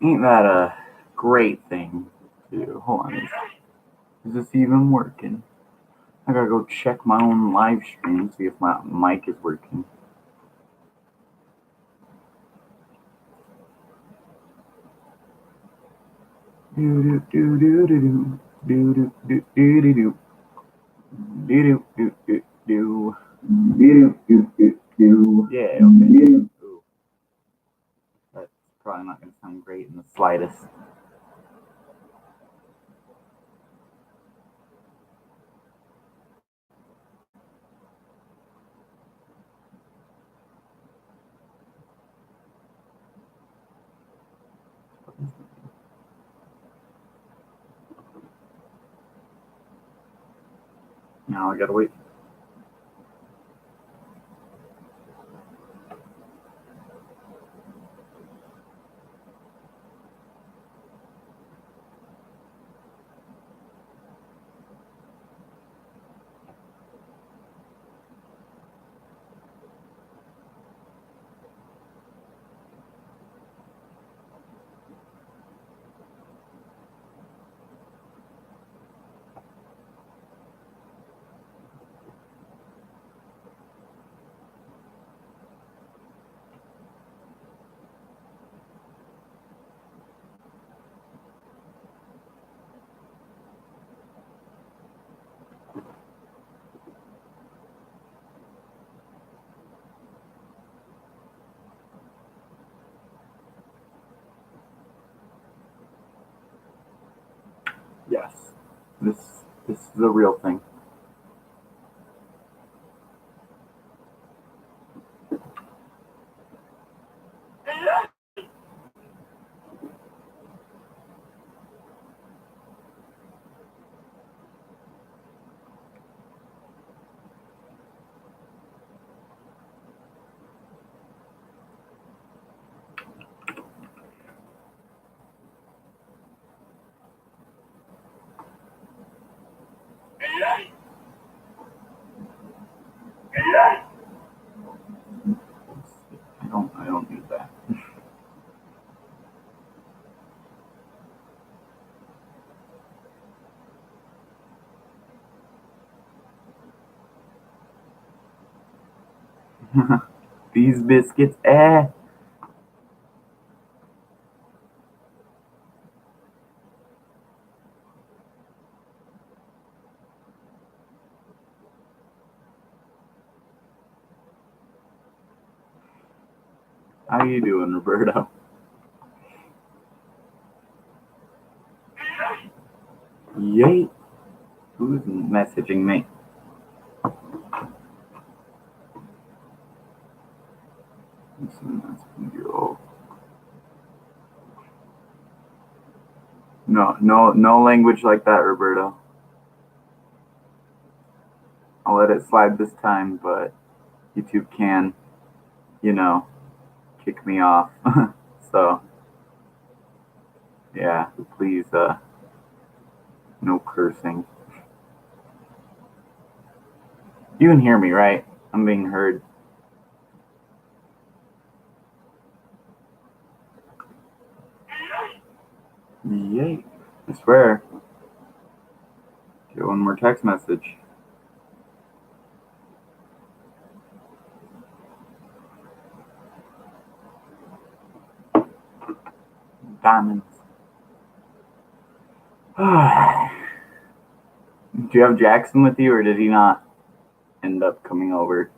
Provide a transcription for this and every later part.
Ain't that a great thing to do? Hold on. Is this even working? I gotta go check my own live stream, see if my mic is working. Do do do do do do do do do do. Do do do do do. Yeah, okay. Ooh, that's probably not gonna sound great in the slightest. Now I gotta wait. Yes, this is a real thing. I don't need that. These biscuits, eh? How you doing, Roberto? Yay! Who's messaging me? No language like that, Roberto. I'll let it slide this time, but YouTube can, you know, kick me off. So yeah, please, no cursing. You can hear me, right? I'm being heard. Yay! I swear. Get one more text message. Diamonds. Do you have Jackson with you, or did he not end up coming over?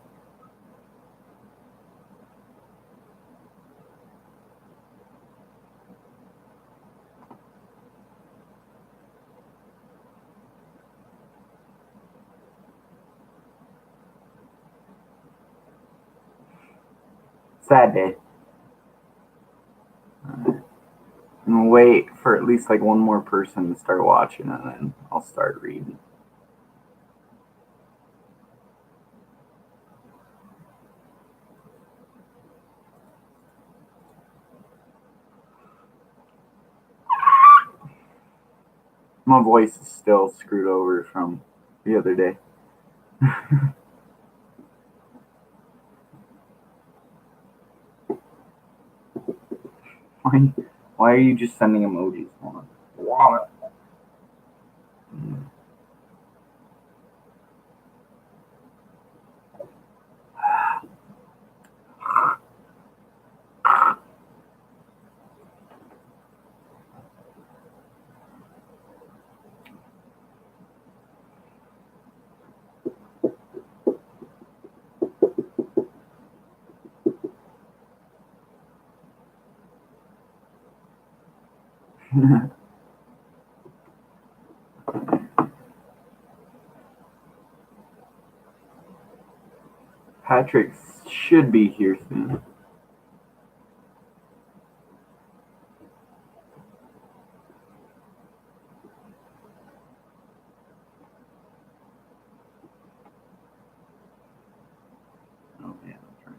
Sad day. I'm gonna wait for at least like one more person to start watching, and then I'll start reading. My voice is still screwed over from the other day. Fine. Why are you just sending emojis? Hold on. Wallet. Patrick should be here soon. Oh, yeah, that's right.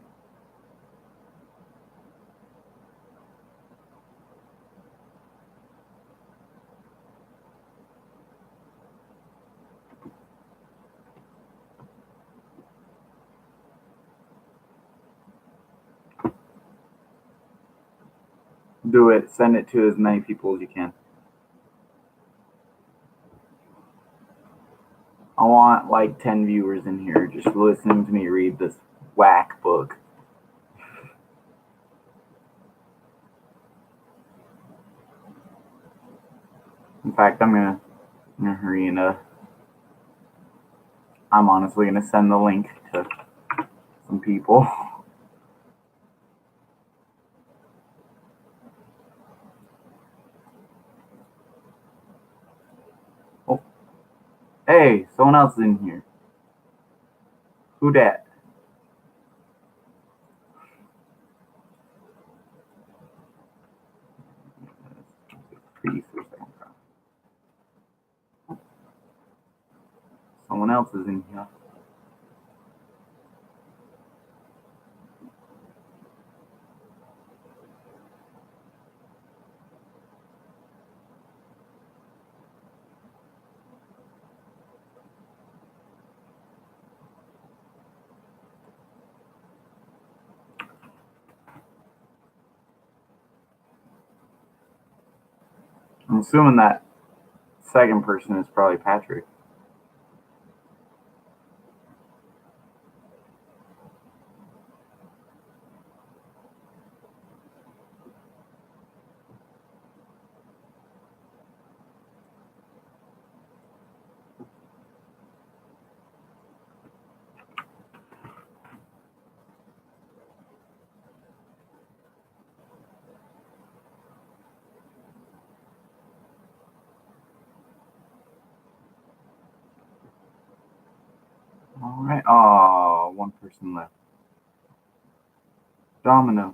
Do it. Send it to as many people as you can. I want like 10 viewers in here just listening to me read this whack book. In fact, I'm gonna hurry and I'm honestly gonna send the link to some people. Oh, hey, someone else is in here. Who dat? Someone else is in here. I'm assuming that second person is probably Patrick. All right. Oh, one person left. Dominoes.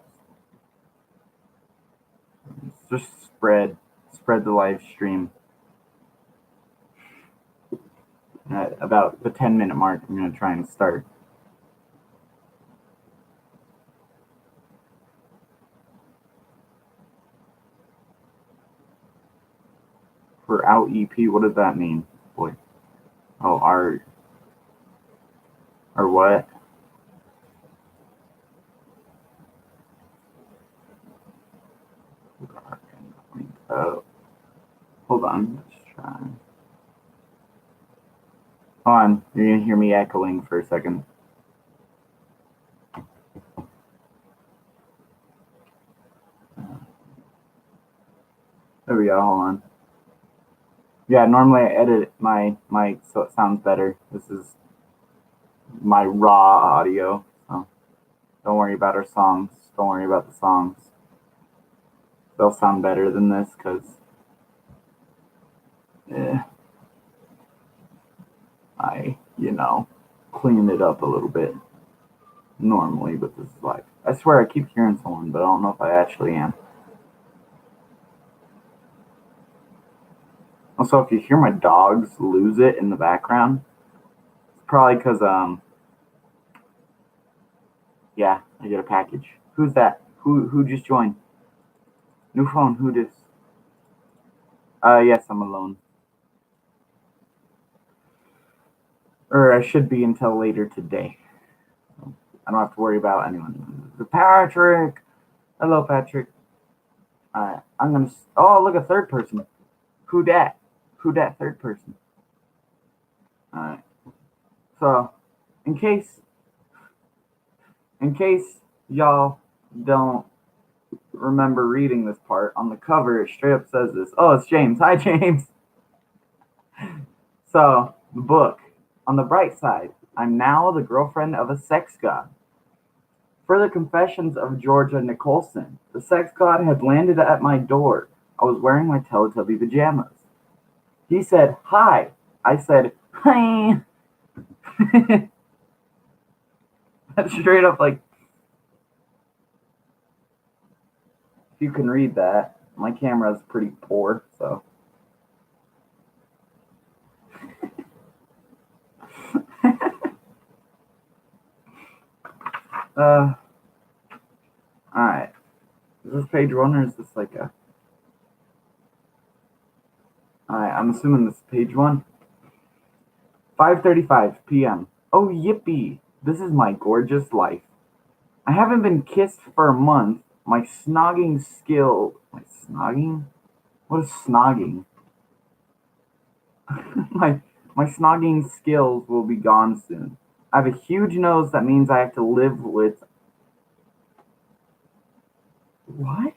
Just spread the live stream. At about the 10-minute mark, I'm gonna try and start. For out EP, what does that mean? Boy. Oh, art. Or what? Oh. Hold on. Let's try. Hold on. You're gonna hear me echoing for a second. There we go. Hold on. Yeah, normally I edit my mic so it sounds better. This is my raw audio. So don't worry about our songs. Don't worry about the songs. They'll sound better than this because I, cleaned it up a little bit normally, but this is live. I swear I keep hearing someone, but I don't know if I actually am. Also, if you hear my dogs lose it in the background, it's probably because, yeah, I get a package. Who's that? Who just joined? New phone, who dis? Yes, I'm alone. Or I should be until later today. I don't have to worry about anyone. Patrick! Hello, Patrick. Alright, I'm gonna. Oh, look, a third person. Who dat? Who dat third person? Alright. So, in case y'all don't remember reading this part, on the cover it straight up says this. Oh, it's James. Hi, James. So, the book. On the bright side, I'm now the girlfriend of a sex god. Further confessions of Georgia Nicholson. The sex god had landed at my door. I was wearing my Teletubby pajamas. He said, hi. I said, hi. That's straight up like, if you can read that. My camera is pretty poor, so. Alright. Is this page one or is this like a... Alright, I'm assuming this is page one. 5:35 p.m. Oh, yippee. This is my gorgeous life. I haven't been kissed for a month. My snogging skill... My snogging? What is snogging? my snogging skills will be gone soon. I have a huge nose that means I have to live with... What?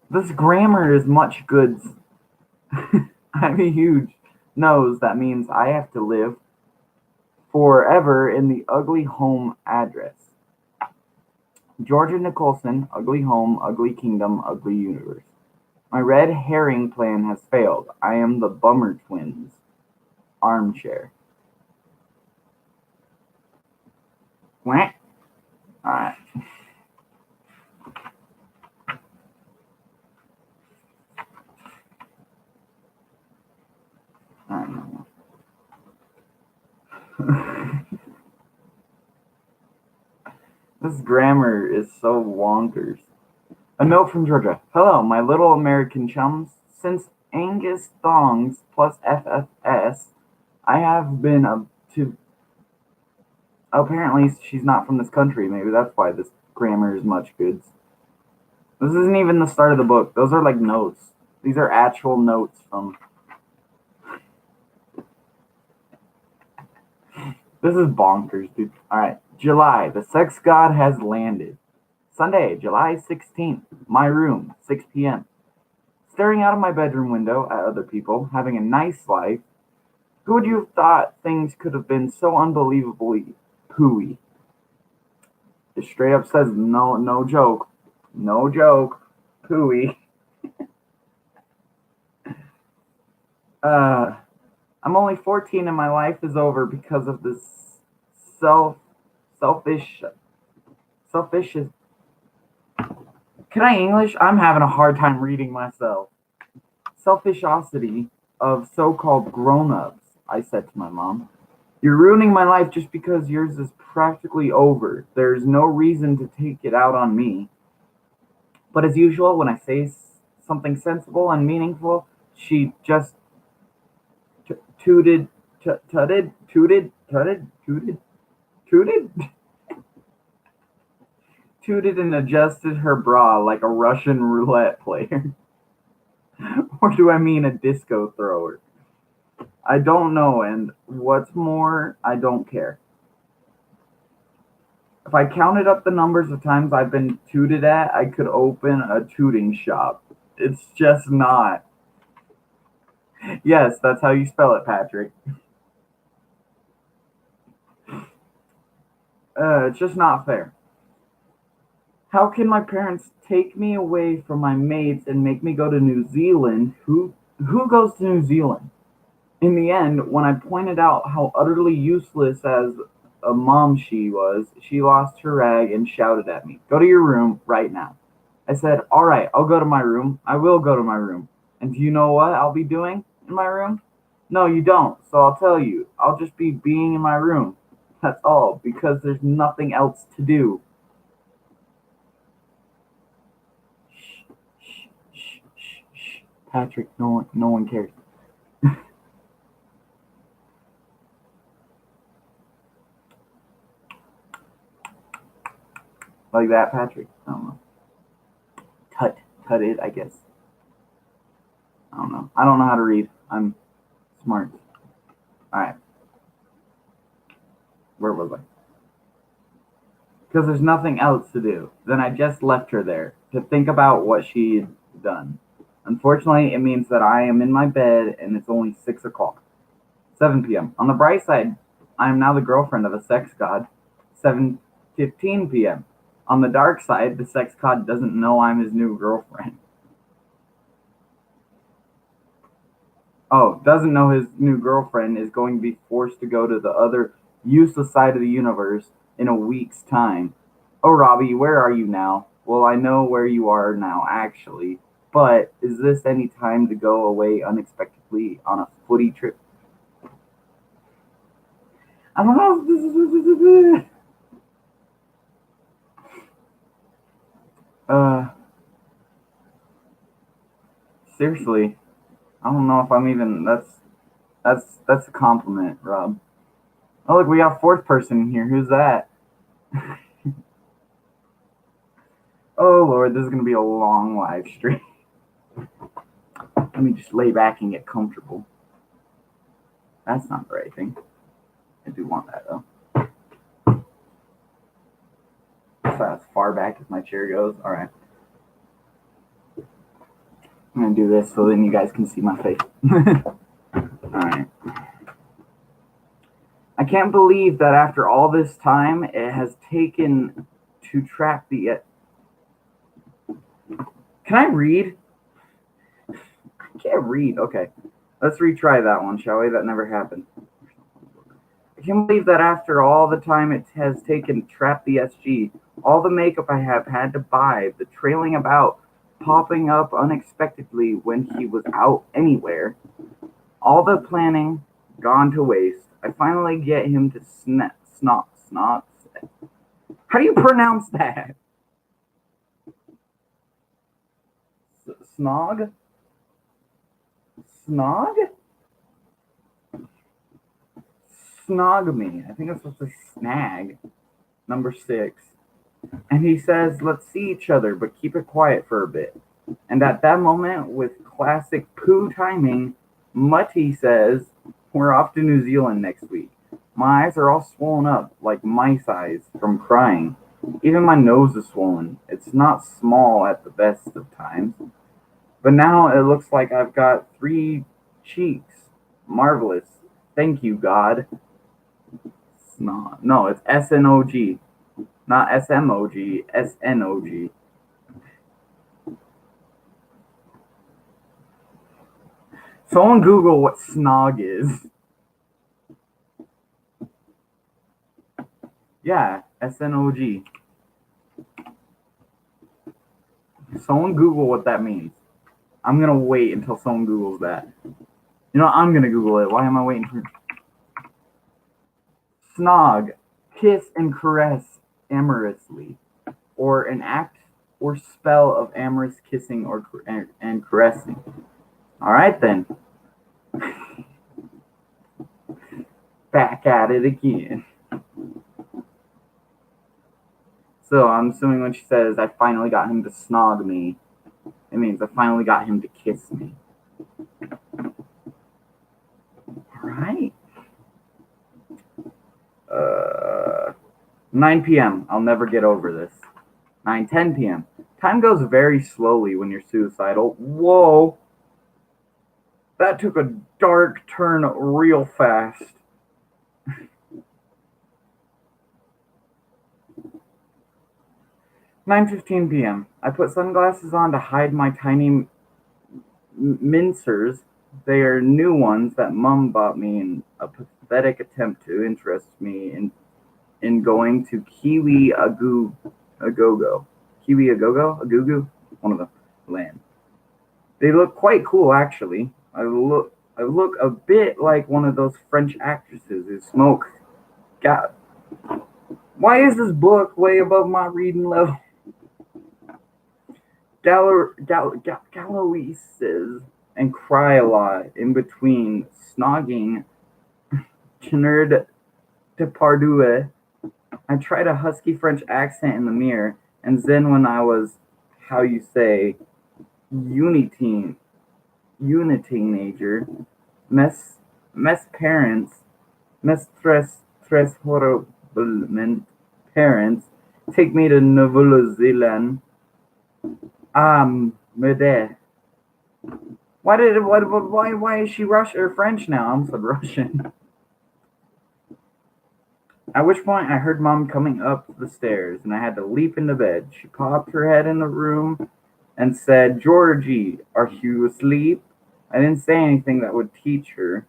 This grammar is much goods. I have a huge nose that means I have to live forever in the ugly home address. Georgia Nicholson, ugly home, ugly kingdom, ugly universe. My red herring plan has failed. I am the Bummer Twins. Armchair. What? Alright. I don't know. This grammar is so wonkers. A note from Georgia. Hello, my little American chums. Since Angus Thongs plus FFS, I have been up to... Apparently, she's not from this country. Maybe that's why this grammar is much goods. This isn't even the start of the book. Those are like notes. These are actual notes from... This is bonkers, dude. Alright. July. The sex god has landed. Sunday, July 16th. My room, 6 p.m. Staring out of my bedroom window at other people, having a nice life. Who would you have thought things could have been so unbelievably pooey? It straight up says, no joke. No joke. Pooey. I'm only 14 and my life is over because of this selfish. Can I English? I'm having a hard time reading myself. Selfishosity of so-called grown-ups, I said to my mom. You're ruining my life just because yours is practically over. There's no reason to take it out on me. But as usual, when I say something sensible and meaningful, she just tooted, tooted, and adjusted her bra like a Russian roulette player. Or do I mean a disco thrower? I don't know, and what's more, I don't care. If I counted up the numbers of times I've been tooted at, I could open a tooting shop. It's just not. Yes, that's how you spell it, Patrick. It's just not fair. How can my parents take me away from my mates and make me go to New Zealand? Who goes to New Zealand? In the end, when I pointed out how utterly useless as a mom she was, she lost her rag and shouted at me, "Go to your room right now." I said, "All right, I'll go to my room. I will go to my room. And do you know what I'll be doing in my room?" "No, you don't. So I'll tell you. I'll just be being in my room. That's all, because there's nothing else to do." Shh. Patrick, no one cares. Like that, Patrick? I don't know. Tut. cut it, I guess. I don't know. I don't know how to read. I'm smart. All right. Where was I? Because there's nothing else to do. Then I just left her there to think about what she'd done. Unfortunately, it means that I am in my bed and it's only 6 o'clock. 7 p.m. On the bright side, I am now the girlfriend of a sex god. 7:15 p.m. On the dark side, the sex god doesn't know I'm his new girlfriend. Oh, doesn't know his new girlfriend is going to be forced to go to the other useless side of the universe in a week's time. Oh, Robbie, where are you now? Well, I know where you are now, actually. But is this any time to go away unexpectedly on a footy trip? I don't know if this is. Seriously, I don't know if I'm even. That's a compliment, Rob. Oh, look, we got a fourth person in here. Who's that? Oh, Lord, this is going to be a long live stream. Let me just lay back and get comfortable. That's not the right thing. I do want that, though. So as far back as my chair goes. All right. I'm going to do this so then you guys can see my face. All right. I can't believe that after all this time, it has taken to trap the... Can I read? I can't read. Okay. Let's retry that one, shall we? That never happened. I can't believe that after all the time it has taken to trap the SG, all the makeup I have had to buy, the trailing about, popping up unexpectedly when he was out anywhere, all the planning gone to waste. I finally get him to snot. How do you pronounce that? Snog? Snog? Snog me. I think it's supposed to say snag. Number 6. And he says, let's see each other, but keep it quiet for a bit. And at that moment, with classic poo timing, Mutty says, we're off to New Zealand next week. My eyes are all swollen up, like mice eyes, from crying. Even my nose is swollen. It's not small at the best of times. But now it looks like I've got 3 cheeks. Marvelous. Thank you, God. Snot. No, it's SNOG. Not SMOG, SNOG. Someone Google what snog is. Yeah, SNOG. Someone Google what that means. I'm going to wait until someone Googles that. You know, I'm going to Google it. Why am I waiting for... Snog. Kiss and caress amorously. Or an act or spell of amorous kissing or and caressing. All right, then. Back at it again. So I'm assuming when she says, I finally got him to snog me, it means I finally got him to kiss me. All right. 9 p.m. I'll never get over this. 9:10 p.m. Time goes very slowly when you're suicidal. Whoa. That took a dark turn real fast. 9:15 p.m. I put sunglasses on to hide my tiny mincers. They are new ones that Mum bought me in a pathetic attempt to interest me in going to Kiwi Agogo. Kiwi Agogo? One of them. Land. They look quite cool, actually. I look a bit like one of those French actresses who smoke. God, why is this book way above my reading level? Galoises and cry a lot in between snogging Chenerd Depardieu. I tried a husky French accent in the mirror, and then when I was, how you say, uniteen, uniteenager, mes, mes parents, mes tres horriblement parents, take me to Nouvelle Zealand. Mede. Why is she Russian or French now? I almost said Russian. At which point I heard Mom coming up the stairs and I had to leap into bed. She popped her head in the room and said, "Georgie, are you asleep?" I didn't say anything that would teach her.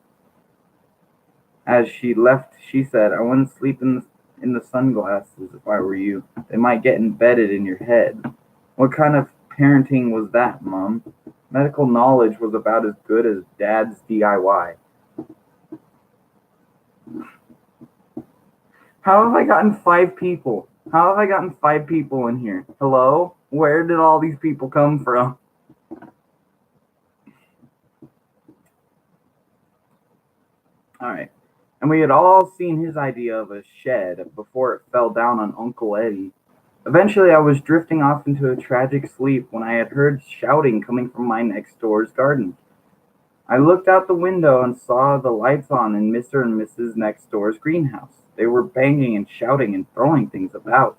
As she left, she said, "I wouldn't sleep in the sunglasses if I were you. They might get embedded in your head." What kind of parenting was that, Mom? Medical knowledge was about as good as Dad's DIY. How have I gotten 5 people? How have I gotten 5 people in here? Hello? Where did all these people come from? Alright. And we had all seen his idea of a shed before it fell down on Uncle Eddie. Eventually, I was drifting off into a tragic sleep when I had heard shouting coming from my next door's garden. I looked out the window and saw the lights on in Mr. and Mrs. next door's greenhouse. They were banging and shouting and throwing things about.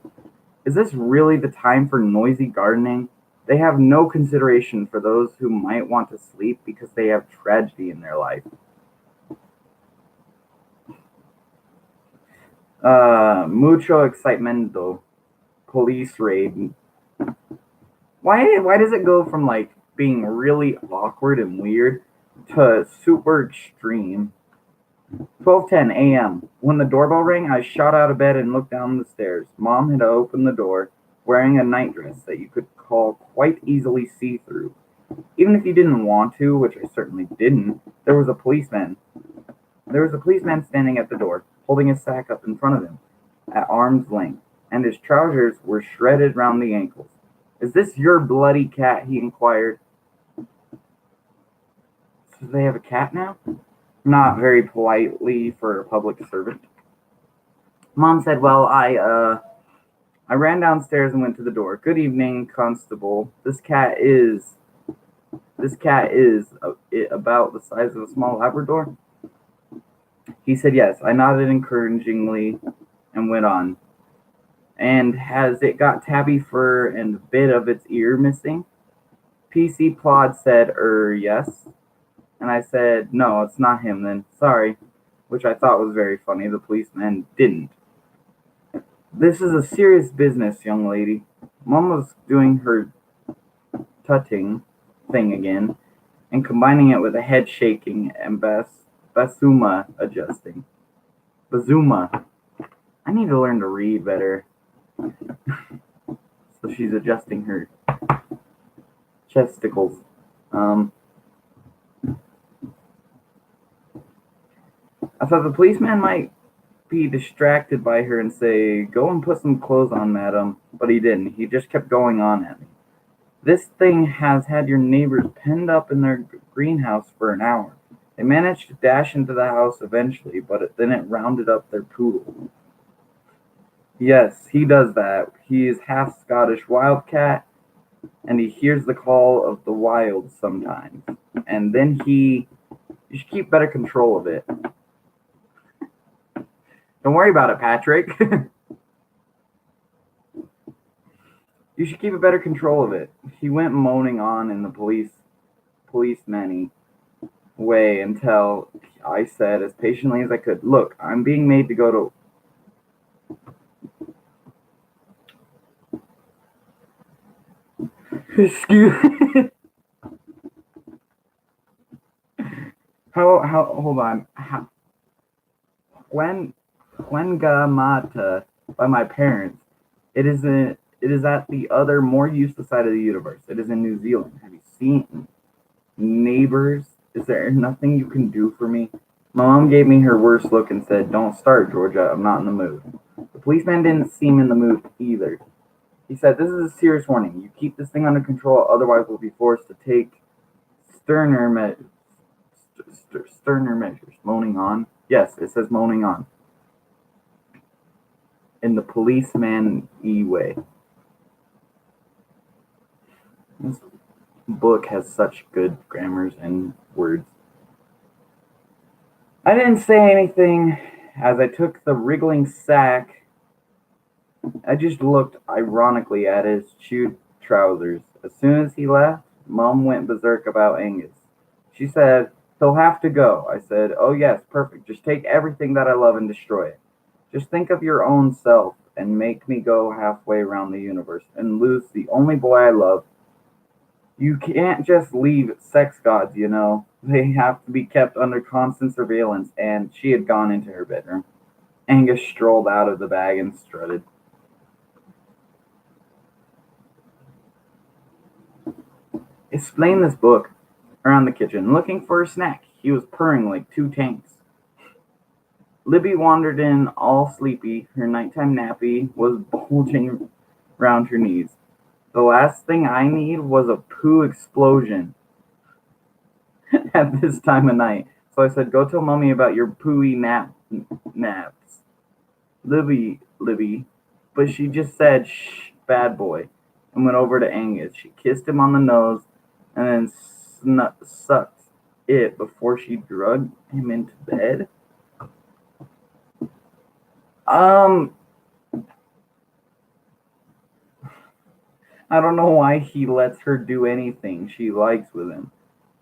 Is this really the time for noisy gardening? They have no consideration for those who might want to sleep because they have tragedy in their life. Mucho excitemento. Police raid. Why does it go from like being really awkward and weird to super extreme? 12:10 a.m. When the doorbell rang, I shot out of bed and looked down the stairs. Mom had opened the door, wearing a nightdress that you could call quite easily see-through. Even if you didn't want to, which I certainly didn't, there was a policeman. There was a policeman standing at the door, holding his sack up in front of him, at arm's length, and his trousers were shredded round the ankles. "Is this your bloody cat?" he inquired. "So they have a cat now?" Not very politely for a public servant. Mom said, "Well, I ran downstairs and went to the door. Good evening, constable. This cat is about the size of a small Labrador." He said yes. I nodded encouragingly and went on. "And has it got tabby fur and a bit of its ear missing?" PC Plod said, yes. And I said, "No, it's not him then. Sorry," which I thought was very funny. The policeman didn't. "This is a serious business, young lady." Mom was doing her tutting thing again and combining it with a head shaking and basuma adjusting. Bazuma. I need to learn to read better. So she's adjusting her chesticles. I thought the policeman might be distracted by her and say, "Go and put some clothes on, madam," but he didn't. He just kept going on at me. "This thing has had your neighbors penned up in their greenhouse for an hour. They managed to dash into the house eventually, but then it rounded up their poodle." "Yes, he does that. He is half Scottish wildcat, and he hears the call of the wild sometimes. And then you should keep better control of it." Don't worry about it, Patrick. "You should keep a better control of it." He went moaning on in the policeman-y way until I said as patiently as I could, "Look, I'm being made to go to excuse how hold on. Wangamatta by my parents. It is at the other, more useless side of the universe. It is in New Zealand. Have you seen neighbors? Is there nothing you can do for me?" My mom gave me her worst look and said, "Don't start, Georgia. I'm not in the mood." The policeman didn't seem in the mood either. He said, "This is a serious warning. You keep this thing under control, otherwise we'll be forced to take sterner measures." Moaning on. Yes, it says moaning on. In the policeman-y way. book has such good grammars and words. I didn't say anything as I took the wriggling sack. I just looked ironically at his chewed trousers. As soon as he left, Mum went berserk about Angus. She said, "He'll have to go." I said, "Oh, yes, perfect. Just take everything that I love and destroy it. Just think of your own self and make me go halfway around the universe and lose the only boy I love. You can't just leave sex gods, you know. They have to be kept under constant surveillance." And she had gone into her bedroom. Angus strolled out of the bag and strutted. Explain this book around the kitchen, looking for a snack. He was purring like two tanks. Libby wandered in, all sleepy. Her nighttime nappy was bulging round her knees. The last thing I need was a poo explosion at this time of night. So I said, "Go tell Mummy about your pooey naps." Libby, but she just said, "Shh, bad boy," and went over to Angus. She kissed him on the nose and then sucked it before she drugged him into bed. Um, I don't know why he lets her do anything she likes with him.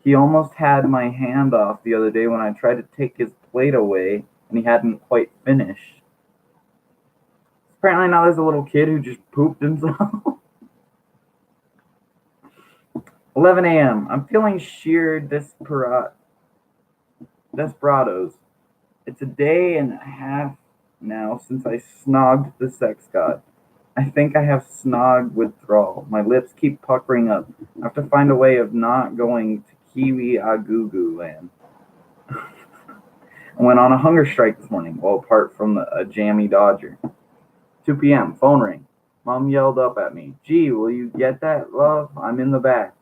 He almost had my hand off the other day when I tried to take his plate away and he hadn't quite finished. Apparently now there's a little kid who just pooped himself. 11 a.m. I'm feeling sheer desperados. It's a day and a half now since I snogged the sex god. I think I have snog withdrawal. My lips keep puckering up. I have to find a way of not going to Kiwi Agugu land. I went on a hunger strike this morning, well, apart from a jammy Dodger. 2 p.m. Phone ring. Mom yelled up at me, "Gee, will you get that, love? I'm in the back."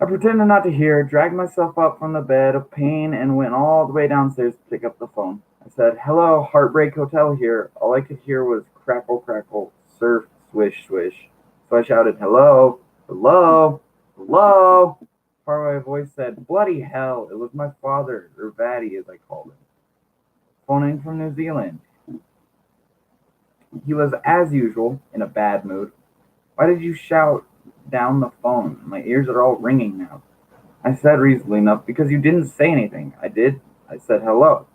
I pretended not to hear, dragged myself up from the bed of pain, and went all the way downstairs to pick up the phone. I said, "Hello, Heartbreak Hotel here." All I could hear was crackle, crackle, surf, swish, swish. So I shouted, "Hello, hello, hello." Faraway voice said, "Bloody hell." It was my father, or Vatty as I called him, phoning from New Zealand. He was, as usual, in a bad mood. "Why did you shout down the phone? My ears are all ringing now." I said reasonably enough, "Because you didn't say anything." "I did. I said hello."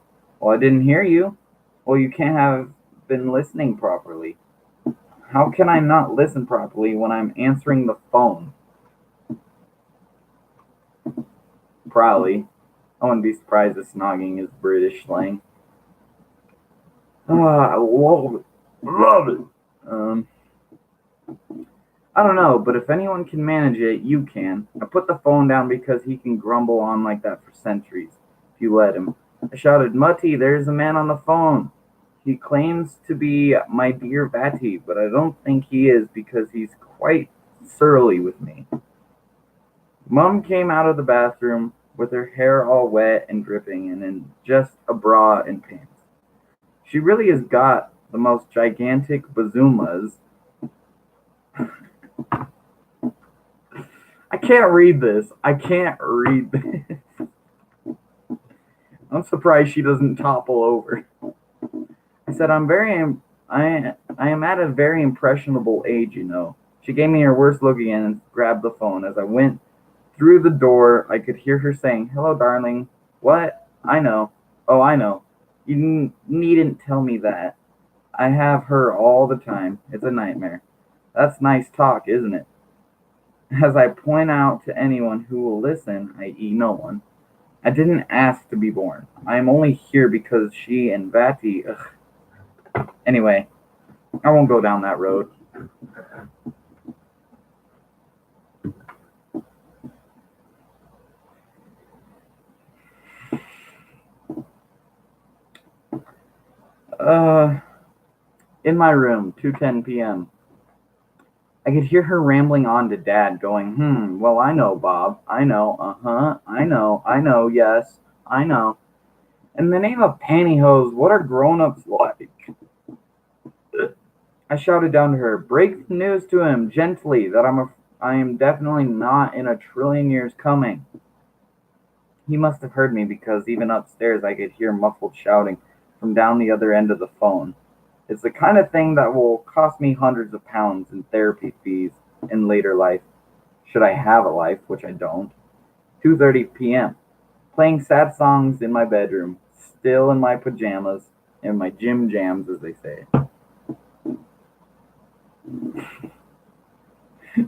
"Well, I didn't hear you." "Well, you can't have been listening properly." "How can I not listen properly when I'm answering the phone?" Probably. I wouldn't be surprised if snogging is British slang. Ah, I love it. Love it. Um, I don't know, but if anyone can manage it, you can. I put the phone down because he can grumble on like that for centuries, if you let him. I shouted, "Mutty, there's a man on the phone. He claims to be my dear Vatty, but I don't think he is because he's quite surly with me." Mum came out of the bathroom with her hair all wet and dripping and in just a bra and pants. She really has got the most gigantic bazoomas. I can't read this. I can't read this. I'm surprised she doesn't topple over. I said, I am at a very impressionable age, you know." She gave me her worst look again and grabbed the phone. As I went through the door, I could hear her saying, "Hello, darling." "What?" "I know." "Oh, I know. You needn't tell me that. I have her all the time. It's a nightmare." "That's nice talk, isn't it?" As I point out to anyone who will listen, i.e., no one, I didn't ask to be born. I am only here because she and Vatty. Ugh. Anyway, I won't go down that road. Uh, in my room, 2:10 p.m. I could hear her rambling on to Dad, going, "Well, I know, Bob. I know. Uh-huh. I know. Yes, I know. In the name of pantyhose, what are grown-ups like?" I shouted down to her, "Break the news to him gently that I am definitely not in a trillion years coming. He must have heard me because even upstairs I could hear muffled shouting from down the other end of the phone. It's the kind of thing that will cost me hundreds of pounds in therapy fees in later life, should I have a life, which I don't. 2:30 p.m. Playing sad songs in my bedroom, still in my pajamas, in my gym jams, as they say.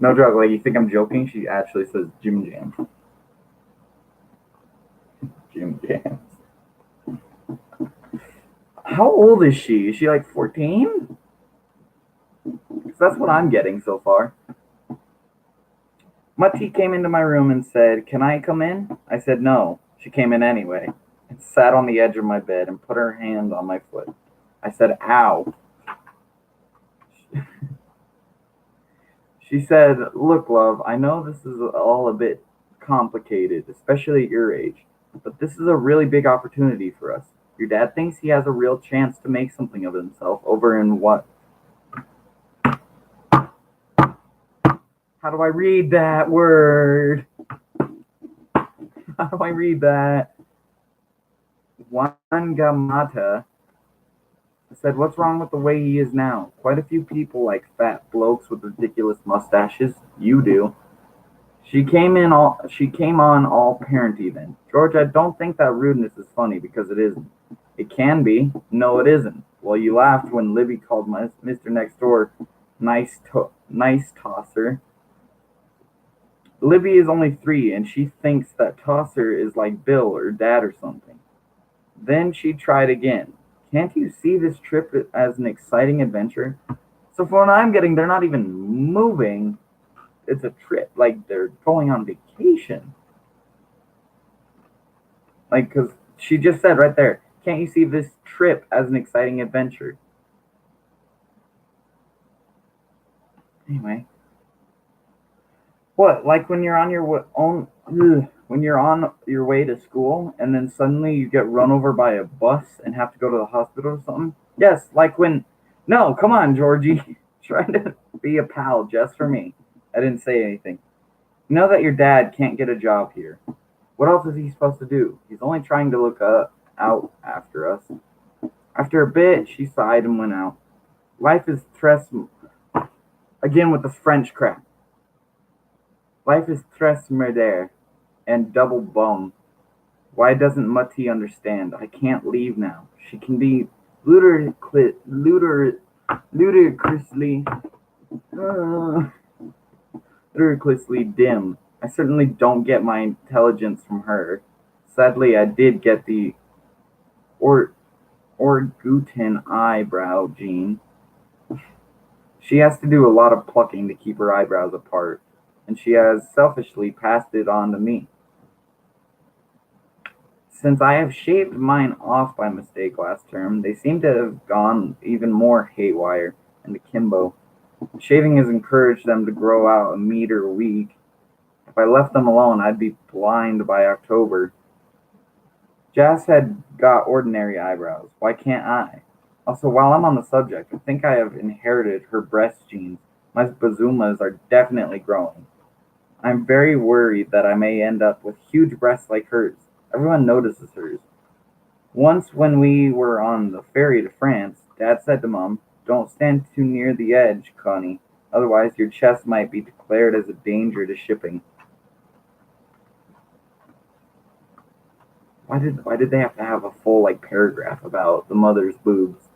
No joke, like you think I'm joking? She actually says gym jams. Gym jams. How old is she? Is she like 14? Because that's what I'm getting so far. Mati came into my room and said, "Can I come in?" I said no. She came in anyway and sat on the edge of my bed and put her hand on my foot. I said, "Ow." She said, "Look, love, I know this is all a bit complicated, especially at your age, but this is a really big opportunity for us. Your dad thinks he has a real chance to make something of himself over in what? How do I read that word? How do I read that? Wangamata." I said, "What's wrong with the way he is now? Quite a few people like fat blokes with ridiculous mustaches. You do." She came on all parenty then. "George, I don't think that rudeness is funny because it isn't. It can be. No, it isn't. Well, you laughed when Libby called Mr. Next Door nice tosser. Libby is only 3 and she thinks that tosser is like Bill or Dad or something." Then she tried again. "Can't you see this trip as an exciting adventure?" So from what I'm getting, they're not even moving. It's a trip. Like they're going on vacation. Like, because she just said right there, "Can't you see this trip as an exciting adventure?" Anyway, what? Like when you're on your own, when you're on your way to school and then suddenly you get run over by a bus and have to go to the hospital or something? Yes, like when. No, come on, Georgie. Trying to be a pal just for me. I didn't say anything. "You know that your dad can't get a job here. What else is he supposed to do? He's only trying to look out after us." After a bit, she sighed and went out. Life is tres again with the French crap. Life is tres murder and double bum. Why doesn't Mati understand? I can't leave now. She can be ludicrously, uh, ludicrously dim. I certainly don't get my intelligence from her. Sadly, I did get the or Orguten eyebrow gene. She has to do a lot of plucking to keep her eyebrows apart, and she has selfishly passed it on to me. Since I have shaved mine off by mistake last term, they seem to have gone even more haywire and akimbo. Shaving has encouraged them to grow out a meter a week. If I left them alone, I'd be blind by October. Jas had got ordinary eyebrows. Why can't I? Also, while I'm on the subject, I think I have inherited her breast genes. My bazumas are definitely growing. I'm very worried that I may end up with huge breasts like hers. Everyone notices hers. Once, when we were on the ferry to France, Dad said to Mom, "Don't stand too near the edge, Connie. Otherwise, your chest might be declared as a danger to shipping." Why did they have to have a full like paragraph about the mother's boobs?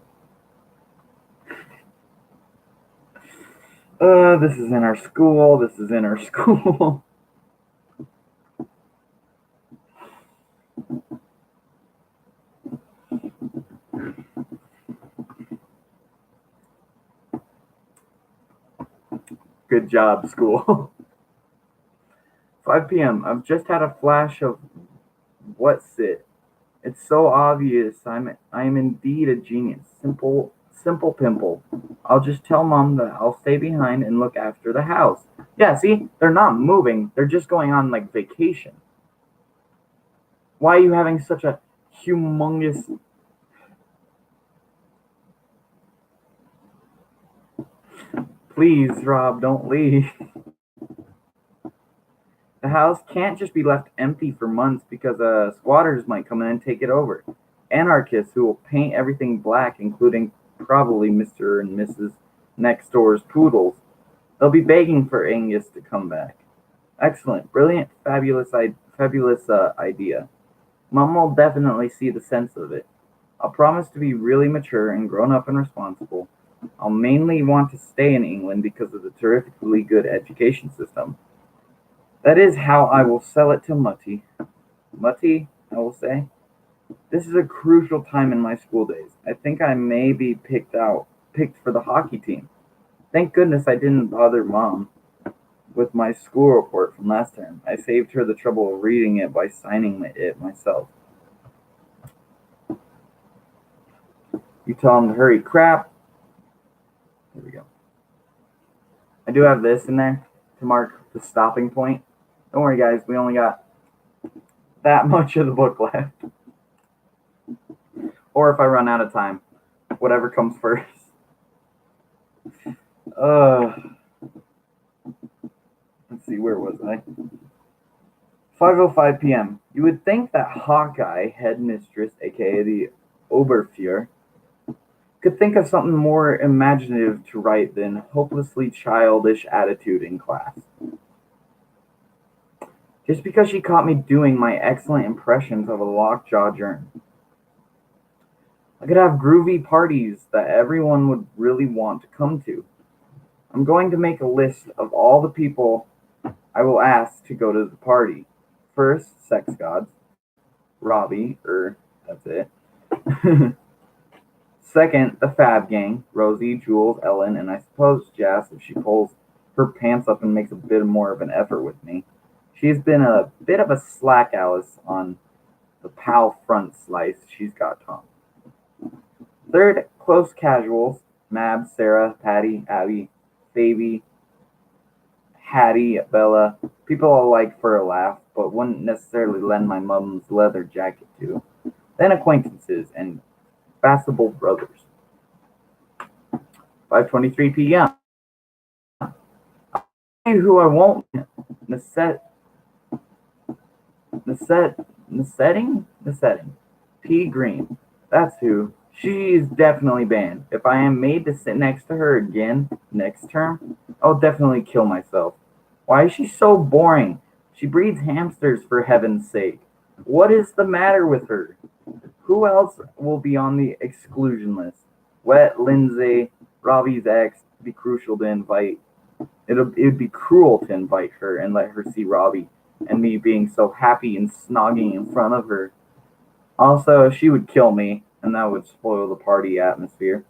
This is in our school. This is in our school. Good job, school. 5 p.m. I've just had a flash of what's it. It's so obvious. I am indeed a genius. Simple pimple. I'll just tell Mom that I'll stay behind and look after the house. Yeah, see, they're not moving. They're just going on like vacation. Why are you having such a humongous? Please, Rob, don't leave. house can't just be left empty for months because squatters might come in and take it over. Anarchists who will paint everything black, including probably Mr. and Mrs. Next Door's poodles. They'll be begging for Angus to come back. Excellent, brilliant, fabulous idea. Mom will definitely see the sense of it. I'll promise to be really mature and grown up and responsible. I'll mainly want to stay in England because of the terrifically good education system. That is how I will sell it to Mutty. Mutty, I will say. This is a crucial time in my school days. I think I may be picked for the hockey team. Thank goodness I didn't bother Mom with my school report from last term. I saved her the trouble of reading it by signing it myself. You tell him to hurry. Crap. There we go. I do have this in there to mark the stopping point. Don't worry, guys. We only got that much of the book left. Or if I run out of time, whatever comes first. Let's see, where was I? 5:05 p.m. You would think that Hawkeye, headmistress, aka the Oberfuhrer, could think of something more imaginative to write than hopelessly childish attitude in class. Just because she caught me doing my excellent impressions of a lockjaw germ. I could have groovy parties that everyone would really want to come to. I'm going to make a list of all the people I will ask to go to the party. First, sex gods. Robbie, that's it. Second, the Fab Gang. Rosie, Jules, Ellen, and I suppose Jas if she pulls her pants up and makes a bit more of an effort with me. She's been a bit of a slack Alice on the pal front slice. She's got Tom. Third, close casuals. Mab, Sarah, Patty, Abby, Baby, Hattie, Bella. People I like for a laugh, but wouldn't necessarily lend my mom's leather jacket to. Then acquaintances and Passable brothers. 5:23 p.m. Who I won't. Setting. P. Green. That's who. She's definitely banned. If I am made to sit next to her again next term, I'll definitely kill myself. Why is she so boring? She breeds hamsters for heaven's sake. What is the matter with her? Who else will be on the exclusion list? Wet, Lindsay, Robbie's ex. It'd be crucial to invite. It'd be cruel to invite her and let her see Robbie and me being so happy and snogging in front of her. Also, she would kill me, and that would spoil the party atmosphere.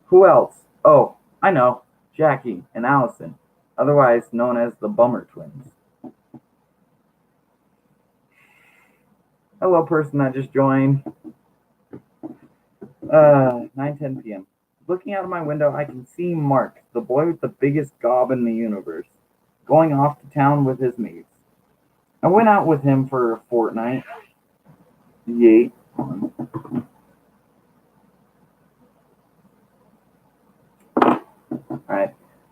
Who else? Oh, I know. Jackie and Allison, otherwise known as the Bummer Twins. Hello, person that just joined. 9:10 p.m. Looking out of my window, I can see Mark, the boy with the biggest gob in the universe, going off to town with his mates. I went out with him for a fortnight. Yay. Alright.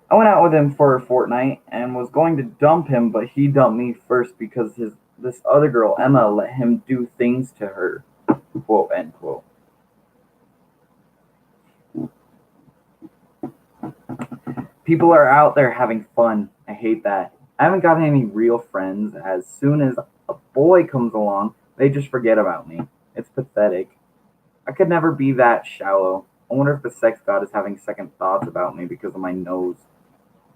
I went out with him for a fortnight and was going to dump him, but he dumped me first because this other girl, Emma, let him do things to her. Quote, end quote. People are out there having fun. I hate that. I haven't got any real friends. As soon as a boy comes along, they just forget about me. It's pathetic. I could never be that shallow. I wonder if the sex god is having second thoughts about me because of my nose.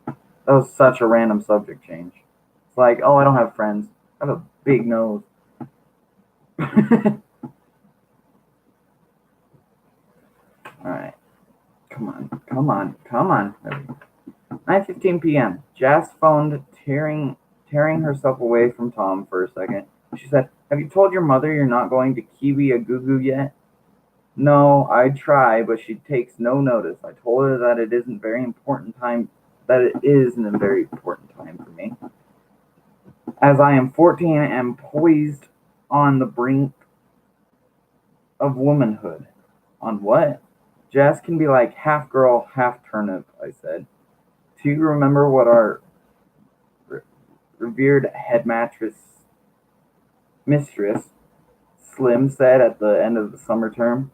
That was such a random subject change. It's like, oh, I don't have friends. I have a big nose. Alright. Come on. 9:15 p.m. Jas phoned, tearing herself away from Tom for a second. She said, "Have you told your mother you're not going to Kiwi a Goo Goo yet?" "No, I'd try, but she takes no notice. I told her that it isn't a very important time for me. As I am 14 and am poised on the brink of womanhood." "On what?" "Jas can be like half girl, half turnip," I said. "Do you remember what our revered head mattress mistress, Slim said at the end of the summer term.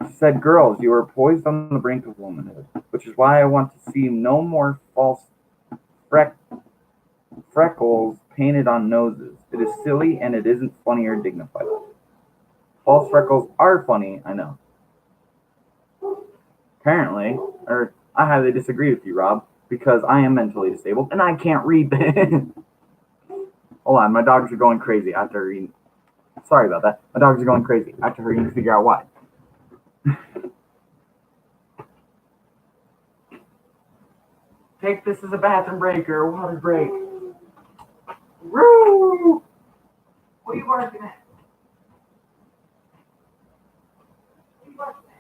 She said, "Girls, you are poised on the brink of womanhood, which is why I want to see no more false freck- freckles painted on noses. It is silly and it isn't funny or dignified. False freckles are funny, I know. Apparently, or I highly disagree with you, Rob, because I am mentally disabled and I can't read." Hold on, my dogs are going crazy after reading. Sorry about that. My dogs are going crazy after reading to figure out why. Take this as a bathroom break or a water break. Woo! What are you barking at? What are you barking at?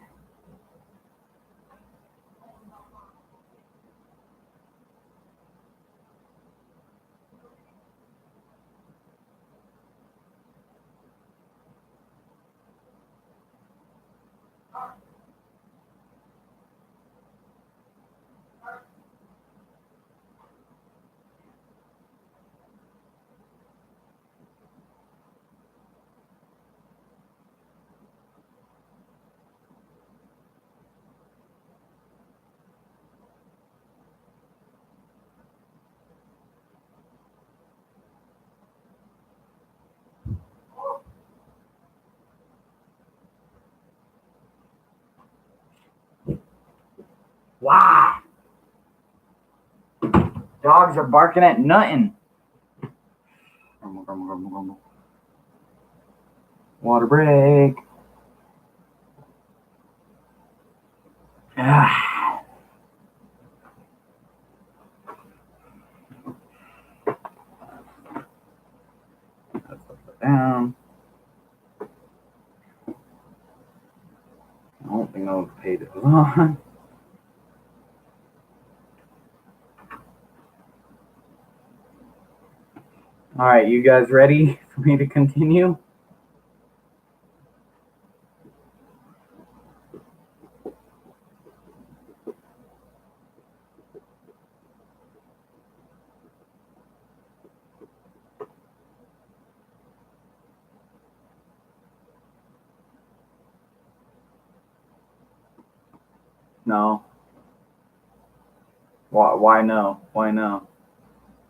Wow! Dogs are barking at nothing. Grumble, grumble, grumble, grumble. Water break. Ah. Let's put that down. I don't think I'll pay this on. All right, you guys ready for me to continue? No. Why no? Why no?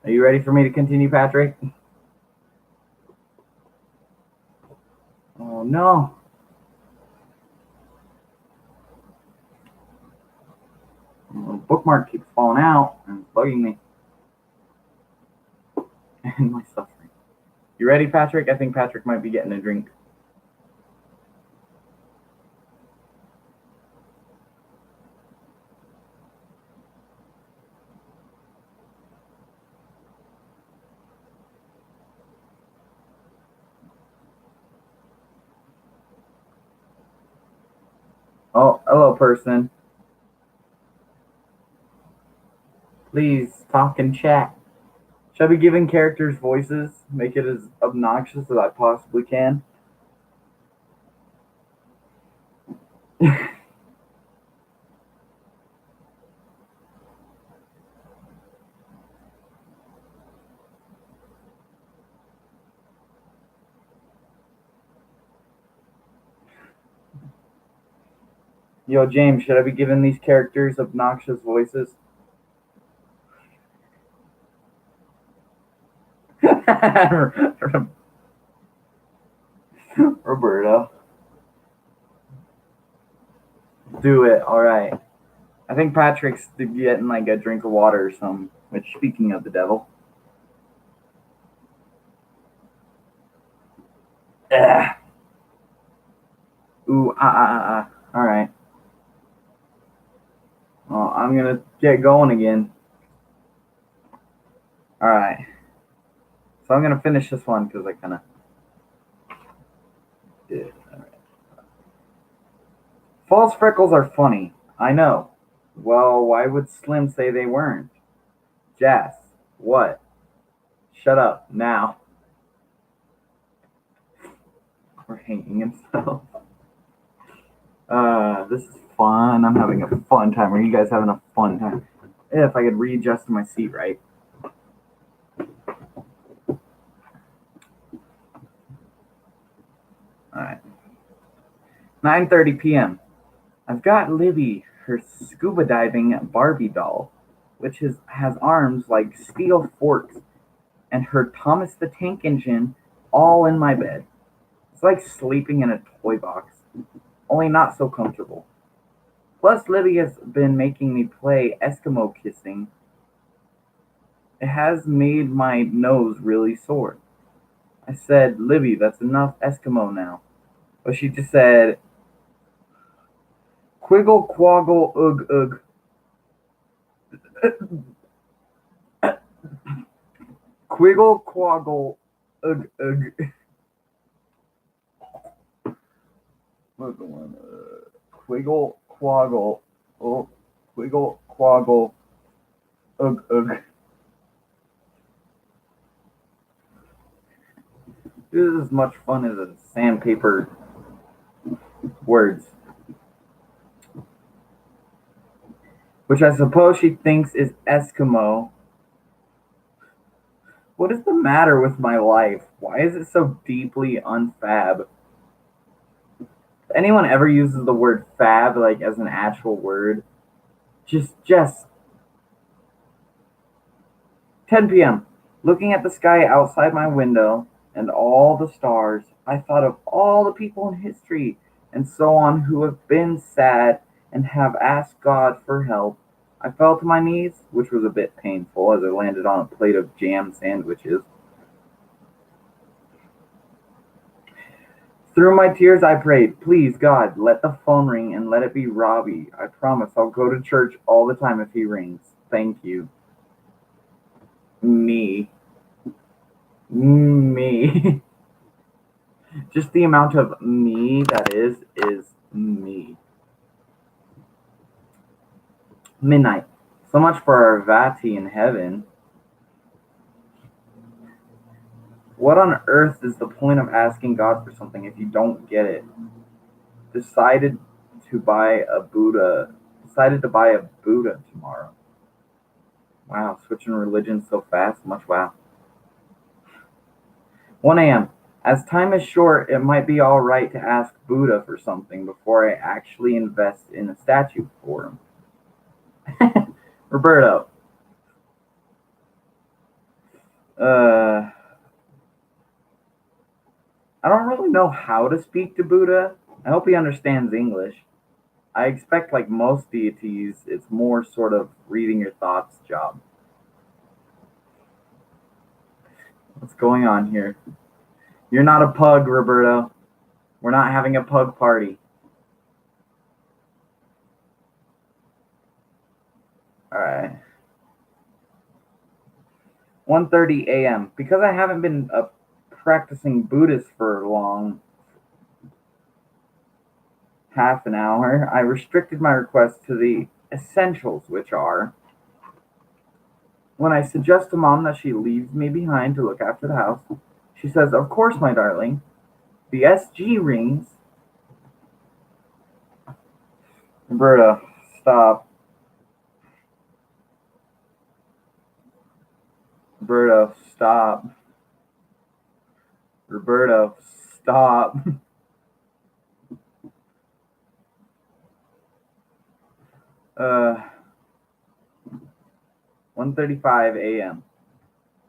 Are you ready for me to continue, Patrick? Oh no. The bookmark keeps falling out and bugging me. And my suffering. You ready, Patrick? I think Patrick might be getting a drink. Oh, hello, person. Please talk and chat. Should I be giving characters voices? Make it as obnoxious as I possibly can. Yo, James, should I be giving these characters obnoxious voices? Roberto. Do it. All right. I think Patrick's getting like a drink of water or something. Which, speaking of the devil. Ugh. Ooh, All right. Well, I'm gonna get going again. All right. So I'm gonna finish this one because I kind of did. All right. False freckles are funny. I know. Well, why would Slim say they weren't? Jas, what? Shut up now. Or hanging himself. This is fun. I'm having a fun time. Are you guys having a fun time? If I could readjust my seat right. All right. 9:30 p.m. I've got Libby her scuba diving Barbie doll, which has arms like steel forks, and her Thomas the Tank Engine all in my bed. It's like sleeping in a toy box, only not so comfortable. Plus, Libby has been making me play Eskimo kissing. It has made my nose really sore. I said, Libby, that's enough Eskimo now. But she just said, Quiggle quoggle ugh ugh. Quiggle quoggle ugh ugh. What's the one? Quiggle quoggle. Oh, quiggle quoggle ugh ugh. This is as much fun as a sandpaper words. Which I suppose she thinks is Eskimo. What is the matter with my life? Why is it so deeply unfab? If anyone ever uses the word fab like as an actual word, just 10 p.m. Looking at the sky outside my window and all the stars, I thought of all the people in history and so on who have been sad and have asked God for help. I fell to my knees, which was a bit painful as I landed on a plate of jam sandwiches. Through my tears, I prayed, please, God, let the phone ring and let it be Robbie. I promise I'll go to church all the time if he rings. Thank you. Me. Me. Just the amount of me that is me. Midnight. So much for our Vati in heaven. What on earth is the point of asking God for something if you don't get it? Decided to buy a Buddha. Decided to buy a Buddha tomorrow. Wow, switching religions so fast. Much wow. 1 a.m. As time is short, it might be all right to ask Buddha for something before I actually invest in a statue for him. Roberto. Uh, I don't really know how to speak to Buddha. I hope he understands English. I expect, like most deities, it's more sort of reading your thoughts job. What's going on here? You're not a pug, Roberto. We're not having a pug party. All right. 1:30 a.m. Because I haven't been practicing Buddhist for long, half an hour, I restricted my request to the essentials, which are when I suggest to mom that she leaves me behind to look after the house, she says, of course, my darling. The SG rings. Roberta, stop. Roberto, stop. Roberto, stop. 1:35 a.m.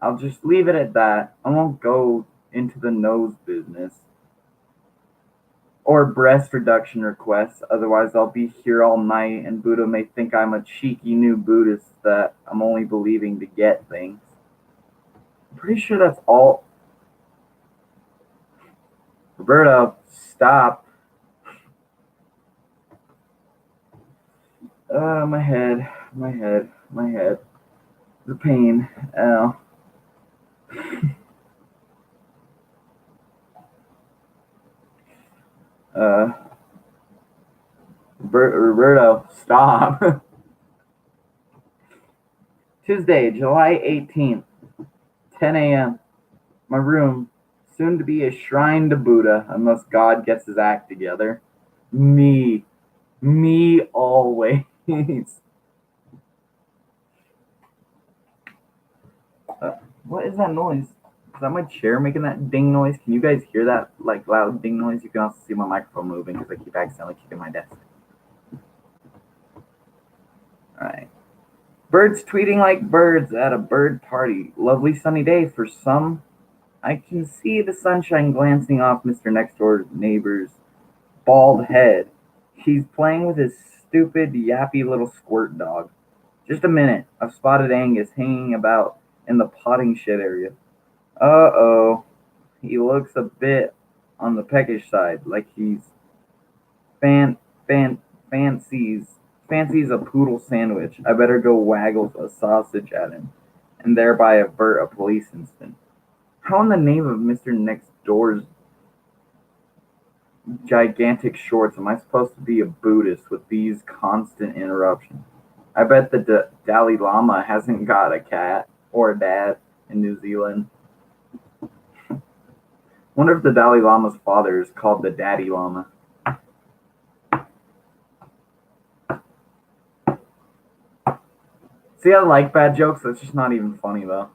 I'll just leave it at that. I won't go into the nose business or breast reduction requests. Otherwise, I'll be here all night, and Buddha may think I'm a cheeky new Buddhist that I'm only believing to get things. I'm pretty sure that's all. Roberto, stop. My head, my head, my head. The pain. Ow. Uh, Roberto, stop. Tuesday, July 18th, 10 a.m. My room, soon to be a shrine to Buddha, unless God gets his act together. Me. Me always. What is that noise? Is that my chair making that ding noise? Can you guys hear that like loud ding noise? You can also see my microphone moving because I keep accidentally kicking my desk. All right. Birds tweeting like birds at a bird party. Lovely sunny day for some. I can see the sunshine glancing off Mr. Next Door's neighbor's bald head. He's playing with his stupid, yappy little squirt dog. Just a minute. I've spotted Angus hanging about in the potting shed area. Uh-oh. He looks a bit on the peckish side, like he's fan fan fancies a poodle sandwich. I better go waggle a sausage at him, and thereby avert a police incident. How in the name of Mr. Next Door's gigantic shorts am I supposed to be a Buddhist with these constant interruptions? I bet the Dalai Lama hasn't got a cat or a dad in New Zealand. Wonder if the Dalai Lama's father is called the Daddy Lama. See, I like bad jokes. That's just not even funny, though.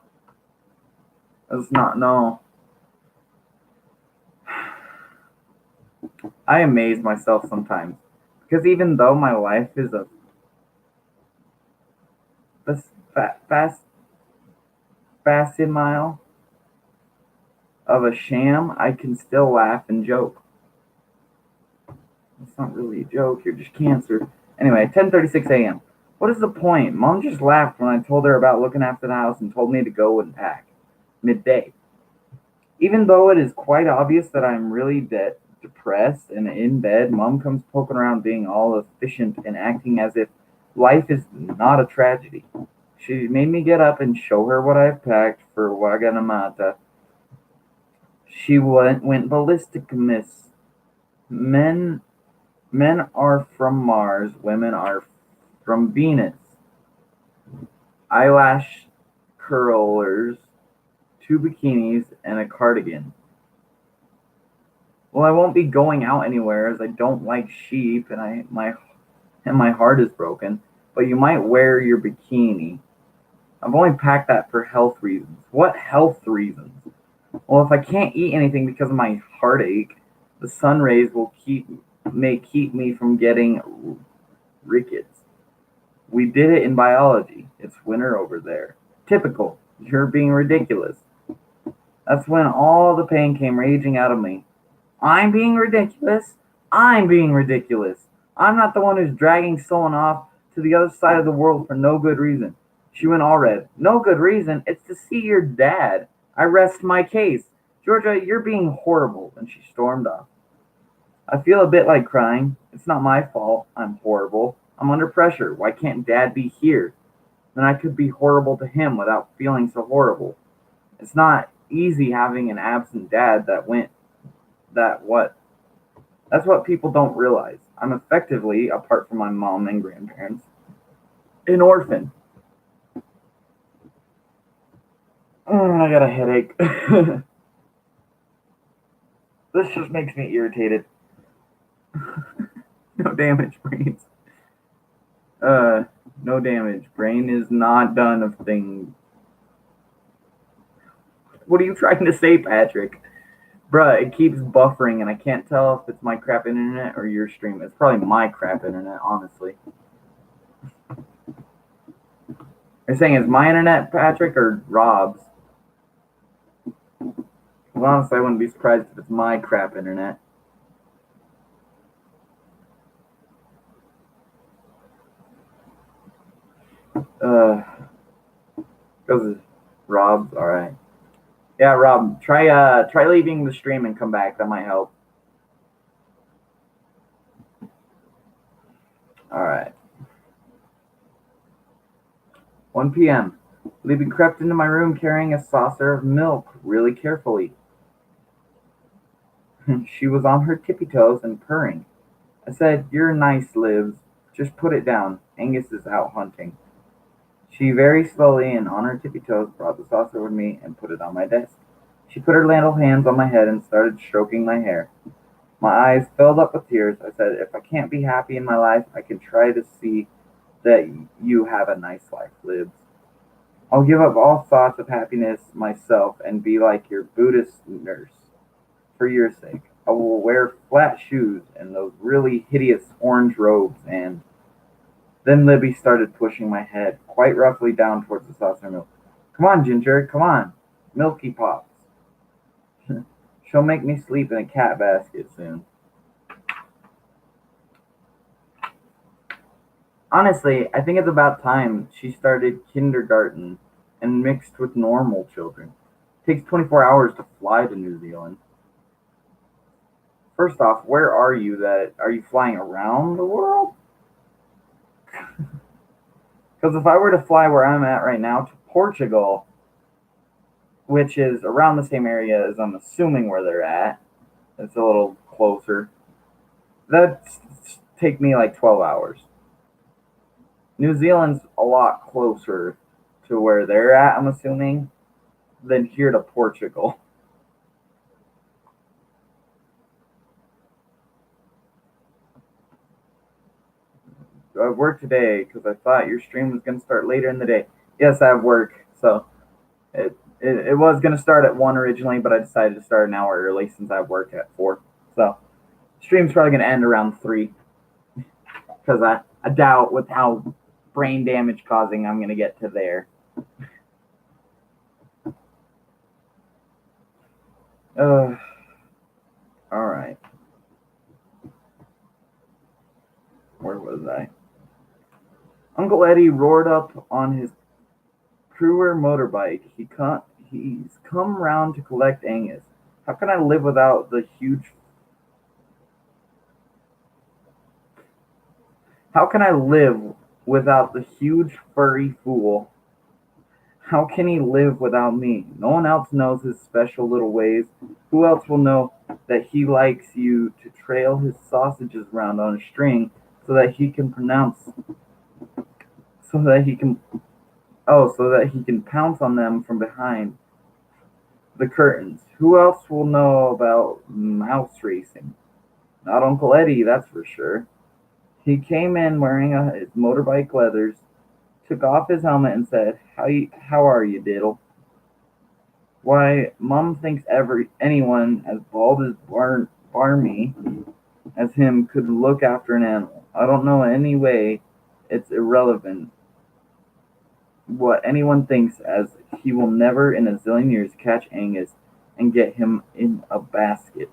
That's not, no. I amaze myself sometimes. Because even though my life is a facsimile of a sham, I can still laugh and joke. It's not really a joke, you're just cancer. Anyway, 10:36 a.m. What is the point? Mom just laughed when I told her about looking after the house and told me to go and pack. Midday. Even though it is quite obvious that I'm really depressed and in bed, Mom comes poking around being all efficient and acting as if life is not a tragedy. She made me get up and show her what I've packed for Waganamata. She went ballistic, miss. Men are from Mars, women are from Venus. Eyelash curlers, 2 bikinis, and a cardigan. Well, I won't be going out anywhere as I don't like sheep and my heart is broken, but you might wear your bikini. I've only packed that for health reasons. What health reasons? Well, if I can't eat anything because of my heartache, the sun rays may keep me from getting rickets. We did it in biology. It's winter over there. Typical. You're being ridiculous. That's when all the pain came raging out of me. I'm being ridiculous? I'm being ridiculous. I'm not the one who's dragging someone off to the other side of the world for no good reason. She went all red. No good reason? It's to see your dad. I rest my case. Georgia, you're being horrible. And she stormed off. I feel a bit like crying. It's not my fault. I'm horrible. I'm under pressure. Why can't Dad be here? Then I could be horrible to him without feeling so horrible. It's not easy having an absent dad that's what people don't realize. I'm effectively, apart from my mom and grandparents, an orphan. I got a headache. This just makes me irritated. No damage, brains. No damage. Brain is not done of things. What are you trying to say, Patrick? Bruh, it keeps buffering and I can't tell if it's my crap internet or your stream. It's probably my crap internet, honestly. You're saying it's my internet, Patrick, or Rob's? Well, honestly, I wouldn't be surprised if it's my crap internet. Goes Rob's, alright. Yeah, Rob, try leaving the stream and come back. That might help. Alright. 1 p.m. Libby crept into my room carrying a saucer of milk really carefully. She was on her tippy toes and purring. I said, "You're nice, Libs. Just put it down. Angus is out hunting." She very slowly and on her tippy toes brought the saucer with me and put it on my desk. She put her little hands on my head and started stroking my hair. My eyes filled up with tears. I said, "If I can't be happy in my life, I can try to see that you have a nice life, Libs." I'll give up all thoughts of happiness myself and be like your Buddhist nurse. For your sake, I will wear flat shoes and those really hideous orange robes and then Libby started pushing my head quite roughly down towards the saucer of milk. Come on, Ginger, come on. Milky Pops. She'll make me sleep in a cat basket soon. Honestly, I think it's about time she started kindergarten and mixed with normal children. It takes 24 hours to fly to New Zealand. First off, where are you that are you flying around the world? Because if I were to fly where I'm at right now to Portugal, which is around the same area as I'm assuming where they're at, it's a little closer. That'd take me like 12 hours. New Zealand's a lot closer to where they're at, I'm assuming, than here to Portugal. I work today because I thought your stream was going to start later in the day. Yes, I have work, so it was going to start at 1 originally, but I decided to start an hour early since I have work at 4. So, stream's probably going to end around 3 because I doubt with how brain damage causing I'm going to get to there. All right. Where was I? Uncle Eddie roared up on his Cruer motorbike. He's come round to collect Angus. How can I live without the huge How can I live without the huge furry fool? How can he live without me? No one else knows his special little ways. Who else will know that he likes you to trail his sausages round on a string so that he can pronounce so that he can so that he can pounce on them from behind the curtains? Who else will know about mouse racing? Not Uncle Eddie, that's for sure. He came in wearing his motorbike leathers, took off his helmet, and said, "How are you, Diddle?" Why, Mum thinks anyone as bald as Barmy as him could look after an animal. I don't know any way. It's irrelevant what anyone thinks, as he will never in a zillion years catch Angus and get him in a basket.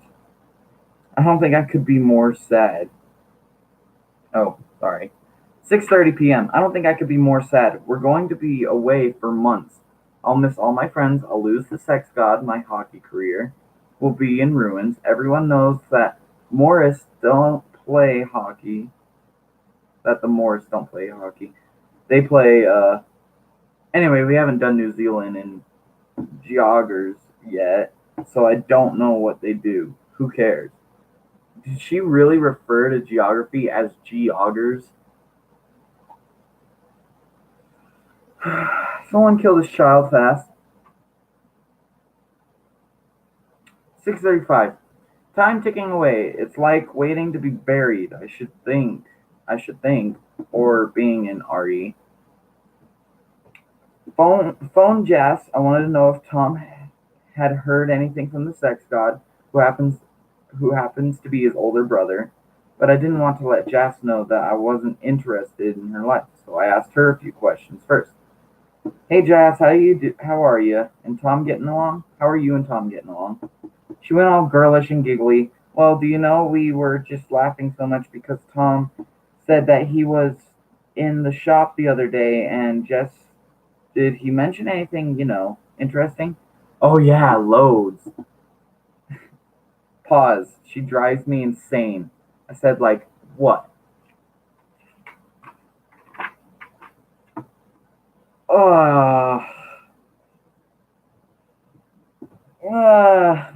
I don't think I could be more sad. Oh, sorry. 6:30 p.m. I don't think I could be more sad. We're going to be away for months. I'll miss all my friends. I'll lose the sex god. My hockey career will be in ruins. Everyone knows that Morris don't play hockey. That the Morris don't play hockey. They play. Anyway, we haven't done New Zealand in joggers yet, so I don't know what they do. Who cares? Did she really refer to geography as geoggers? Someone kill this child fast. 6:35. Time ticking away. It's like waiting to be buried. I should think. Or being in RE. Phone Jas. I wanted to know if Tom had heard anything from the sex god, who happens to be his older brother. But I didn't want to let Jas know that I wasn't interested in her life, so I asked her a few questions first. Hey Jas, how are you? And Tom getting along? How are you and Tom getting along? She went all girlish and giggly. Well, do you know we were just laughing so much because Tom said that he was in the shop the other day and just did he mention anything, interesting? Oh yeah, loads. Pause. She drives me insane. I said like, what? Uh,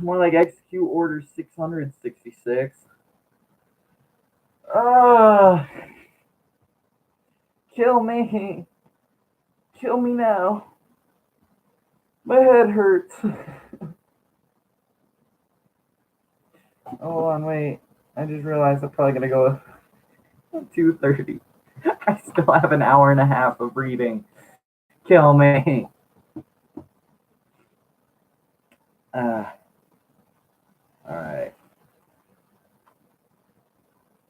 more like execute order 666. Uh, kill me. Kill me now. My head hurts. Hold on, wait. I just realized I'm probably gonna go 2:30. I still have an hour and a half of reading. Kill me. Alright.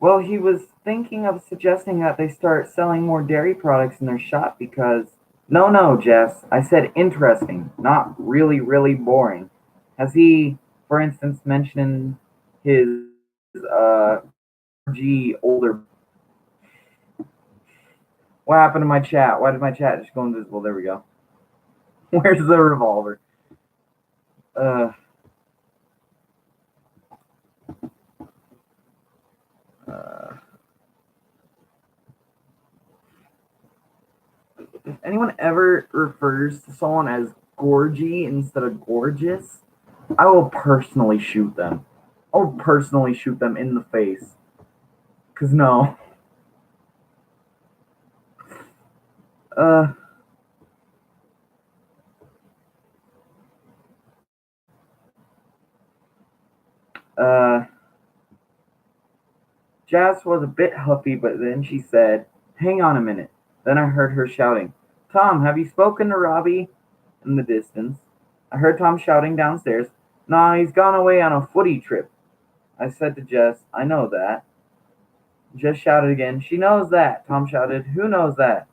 Well, he was thinking of suggesting that they start selling more dairy products in their shop because. No, Jess. I said interesting, not really, really boring. Has he, for instance, mentioned his G older. What happened to my chat? Why did my chat just go invisible? There we go. Where's the revolver? Uh, if anyone ever refers to someone as gorgy instead of gorgeous, I will personally shoot them. I'll personally shoot them in the face. Cause no. Uh, uh, Jazz was a bit huffy, but then she said, "Hang on a minute." Then I heard her shouting, "Tom, have you spoken to Robbie?" In the distance. I heard Tom shouting downstairs, "Nah, he's gone away on a footy trip." I said to Jess, "I know that." Jess shouted again, "She knows that." Tom shouted, "Who knows that?"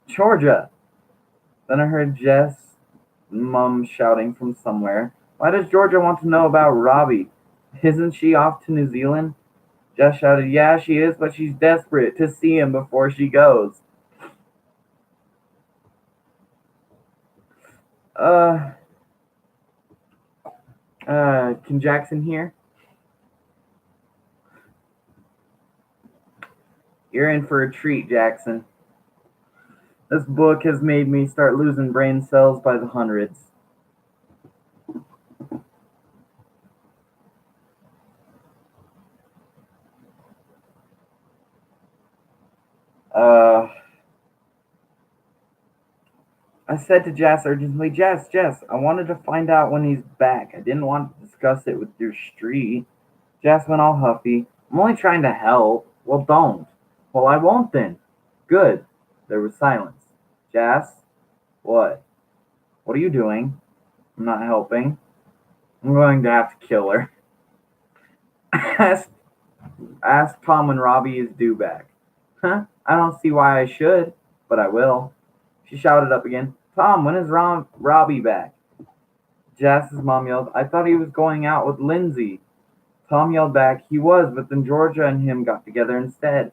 "Georgia." Then I heard Jess' mum shouting from somewhere, "Why does Georgia want to know about Robbie? Isn't she off to New Zealand?" Jess shouted, "Yeah, she is, but she's desperate to see him before she goes." Uh, can Jackson hear? You're in for a treat, Jackson. This book has made me start losing brain cells by the hundreds. Uh, I said to Jess urgently, Jess, I wanted to find out when he's back. I didn't want to discuss it with your street. Jess went all huffy. I'm only trying to help. Well, don't. Well, I won't then. Good. There was silence. Jess? What? What are you doing? I'm not helping. I'm going to have to kill her. ask, ask Tom when Robbie is due back. Huh? I don't see why I should, but I will. She shouted up again, Tom, when is Robbie back? Jess's mom yelled, I thought he was going out with Lindsay. Tom yelled back, he was, but then Georgia and him got together instead.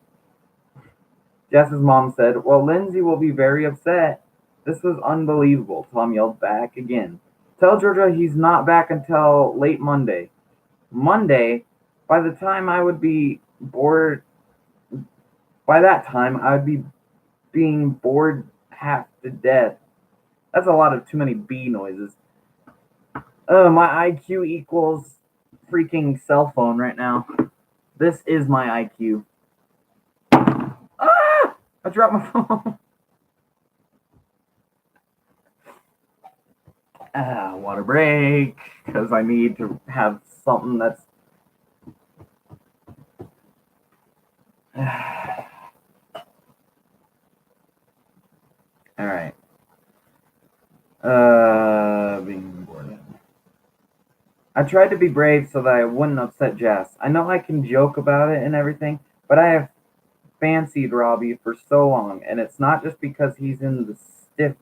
Jess's mom said, well, Lindsay will be very upset. This was unbelievable. Tom yelled back again. Tell Georgia he's not back until late Monday. Monday? By the time I would be bored, by that time, I would be being bored half to death. That's a lot of too many B noises. My IQ equals freaking cell phone right now. This is my IQ. Ah! I dropped my phone. Water break, because I need to have something that's. Alright. Being bored. I tried to be brave so that I wouldn't upset Jess. I know I can joke about it and everything, but I have fancied Robbie for so long, and it's not just because he is in the stiff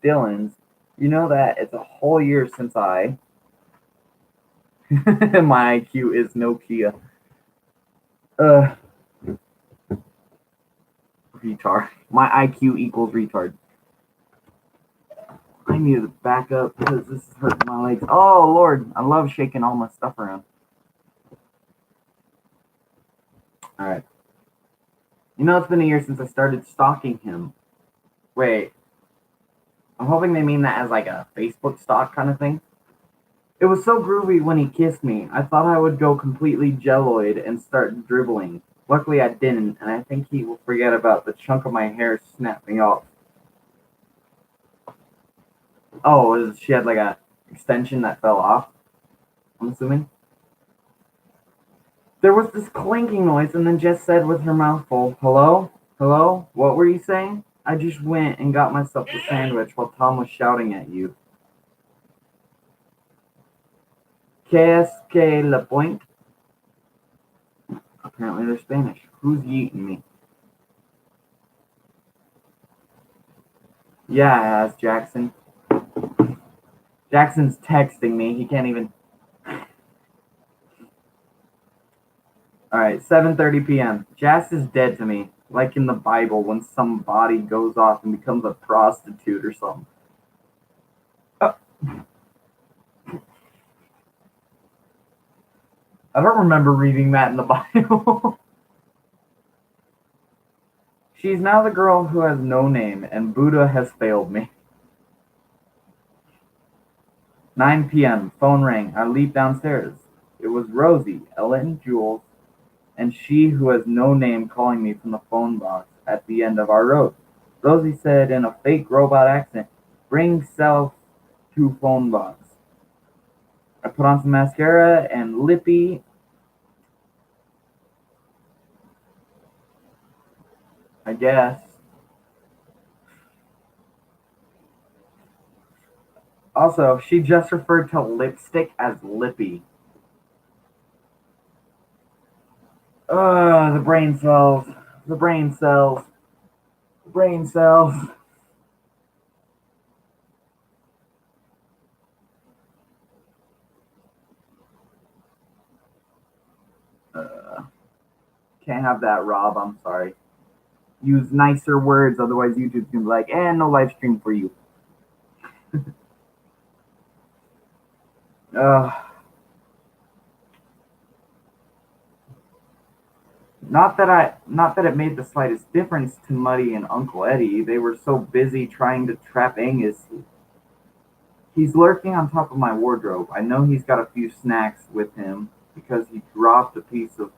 Dillons. You know that it's a whole year since I my IQ is Nokia. Retard. My IQ equals retard. I need to back up because this is hurting my legs. Oh Lord, I love shaking all my stuff around. Alright. You know, it's been a year since I started stalking him. Wait. I'm hoping they mean that as like a Facebook stalk kind of thing. It was so groovy when he kissed me. I thought I would go completely jelloid and start dribbling. Luckily I didn't, and I think he will forget about the chunk of my hair snapping off. Oh, she had like a extension that fell off, I'm assuming. There was this clinking noise, and then Jess said with her mouth full, Hello? Hello? What were you saying? I just went and got myself a sandwich while Tom was shouting at you. ¿Qué es que le point? Apparently they're Spanish. Who's yeeting me? Yeah, I asked Jackson. Jackson's texting me. He can't even. Alright, 7:30 p.m. Jas is dead to me. Like in the Bible when some body goes off and becomes a prostitute or something. Uh, I don't remember reading that in the Bible. She's now the girl who has no name, and Buddha has failed me. 9 p.m. Phone rang. I leaped downstairs. It was Rosie, Ella, and Jules, and she who has no name calling me from the phone box at the end of our road. Rosie said in a fake robot accent, "Bring self to phone box." I put on some mascara and lippy, I guess. Also, she just referred to lipstick as lippy. The brain cells. The brain cells. The brain cells. Uh, can't have that, Rob. I'm sorry. Use nicer words, otherwise YouTube's gonna be like, no live stream for you. Uh, not that it made the slightest difference to Muddy and Uncle Eddie. They were so busy trying to trap Angus. He's lurking on top of my wardrobe. I know he's got a few snacks with him because he dropped a piece of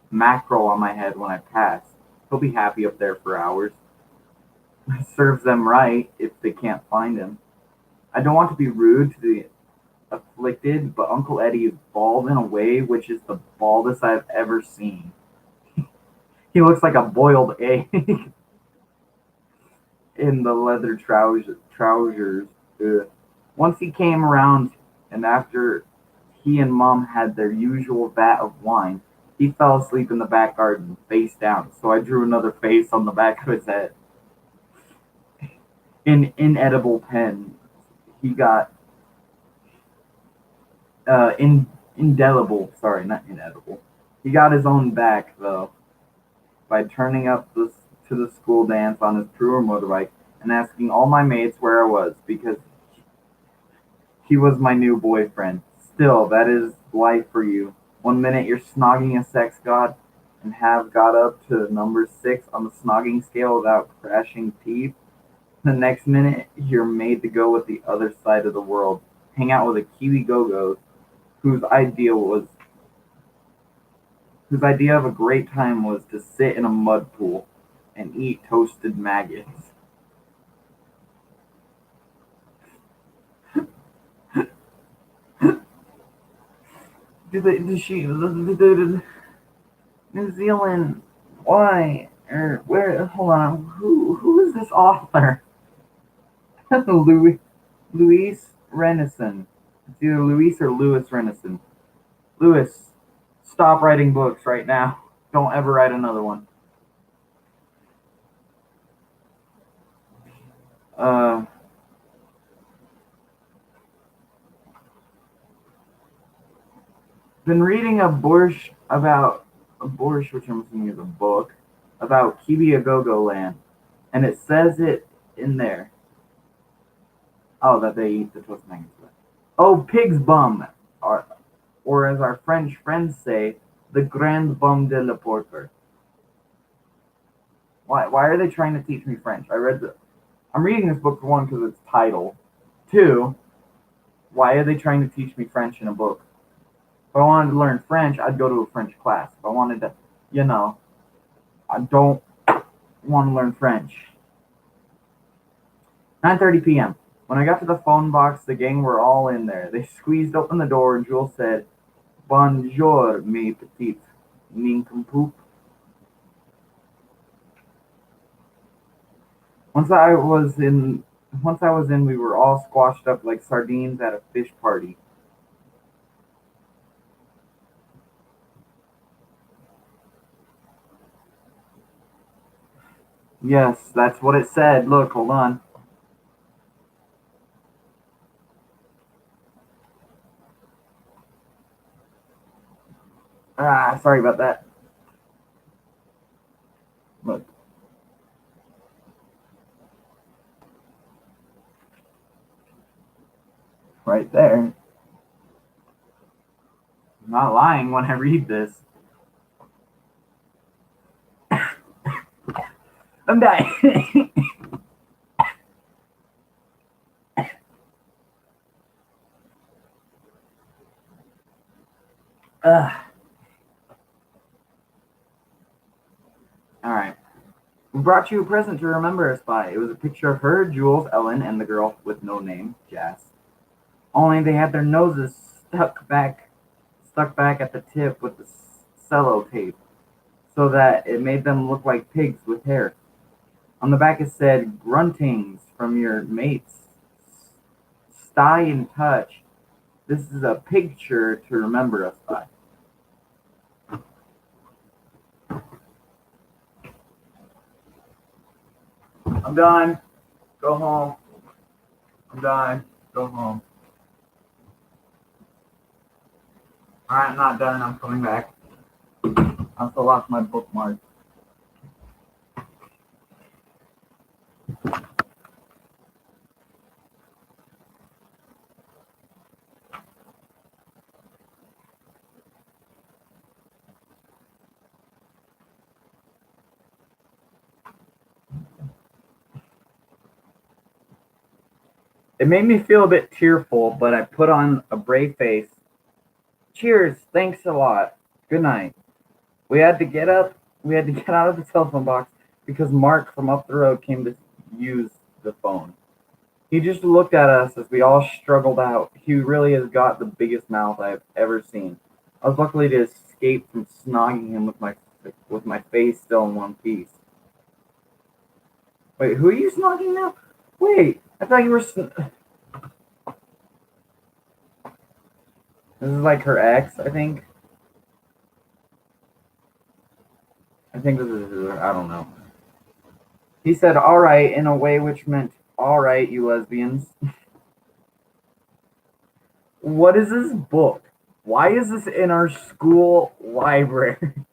mackerel on my head when I passed. He'll be happy up there for hours. Serves them right if they can't find him. I don't want to be rude to the afflicted, but Uncle Eddie is bald in a way which is the baldest I've ever seen. He looks like a boiled egg in the leather trousers. Ugh. Once he came around, and after he and Mom had their usual vat of wine, he fell asleep in the back garden, face down. So I drew another face on the back of his head. In inedible pen, he got indelible. Sorry, not inedible. He got his own back though by turning up to the school dance on his Pruer motorbike and asking all my mates where I was because he was my new boyfriend. Still, that is life for you. One minute you're snogging a sex god and have got up to number 6 on the snogging scale without crashing teeth. The next minute you're made to go with the other side of the world. Hang out with a Kiwi Go-Go whose idea of a great time was to sit in a mud pool and eat toasted maggots. New Zealand, why? Or where? Hold on. Who is this author? Louis Luis Renison. It's either Luis or Louis Renison. Louis, stop writing books right now. Don't ever write another one. Uh, been reading a Borscht, which I'm assuming is a book about Kibi-A-Go-Go Land, and it says it in there. Oh, that they eat the toast maggots. Oh, pig's bum, or as our French friends say, the grand bum de la porter. Why are they trying to teach me French? I'm reading this book for one because it's title. Two, why are they trying to teach me French in a book? If I wanted to learn French, I'd go to a French class. If I wanted to, I don't want to learn French. 9:30 p.m. When I got to the phone box, the gang were all in there. They squeezed open the door and Jules said, "Bonjour, mes petites nincompoop." Once I was in, we were all squashed up like sardines at a fish party. Yes, that's what it said. Look, hold on. Sorry about that. Look. Right there. I'm not lying when I read this. I'm dying. Ugh. All right. We brought you a present to remember us by. It was a picture of her, Jules, Ellen, and the girl with no name, Jess. Only they had their noses stuck back at the tip with the cello tape, so that it made them look like pigs with hair. On the back it said, "Gruntings from your mates. Stay in touch. This is a picture to remember us by." I'm done. Go home. I'm done. Go home. Alright, I'm not done. I'm coming back. I also lost my bookmark. It made me feel a bit tearful, but I put on a brave face. Cheers. Thanks a lot. Good night. We had to get up. We had to get out of the telephone box because Mark from up the road came to use the phone. He just looked at us as we all struggled out. He really has got the biggest mouth I've ever seen. I was lucky to escape from snogging him with my face still in one piece. Wait, who are you snogging now? Wait, I thought you were. This is like her ex, I think. I think this is her. I don't know. He said, "All right," in a way which meant, "All right, you lesbians." What is this book? Why is this in our school library?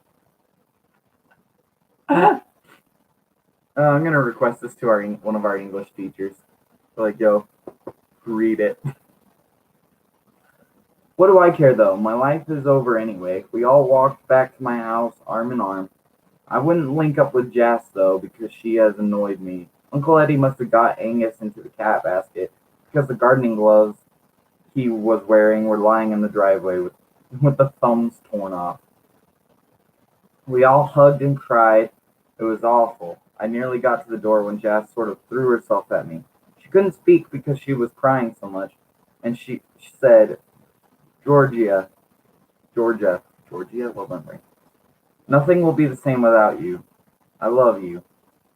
I'm gonna request this to our one of our English teachers. Like, yo, read it. What do I care though? My life is over anyway. We all walked back to my house arm in arm. I wouldn't link up with Jas though because she has annoyed me. Uncle Eddie must have got Angus into the cat basket because the gardening gloves he was wearing were lying in the driveway with the thumbs torn off. We all hugged and cried. It was awful. I nearly got to the door when Jas sort of threw herself at me. She couldn't speak because she was crying so much, and she said, "Georgia, Georgia, Georgia, well done, right? Nothing will be the same without you. I love you.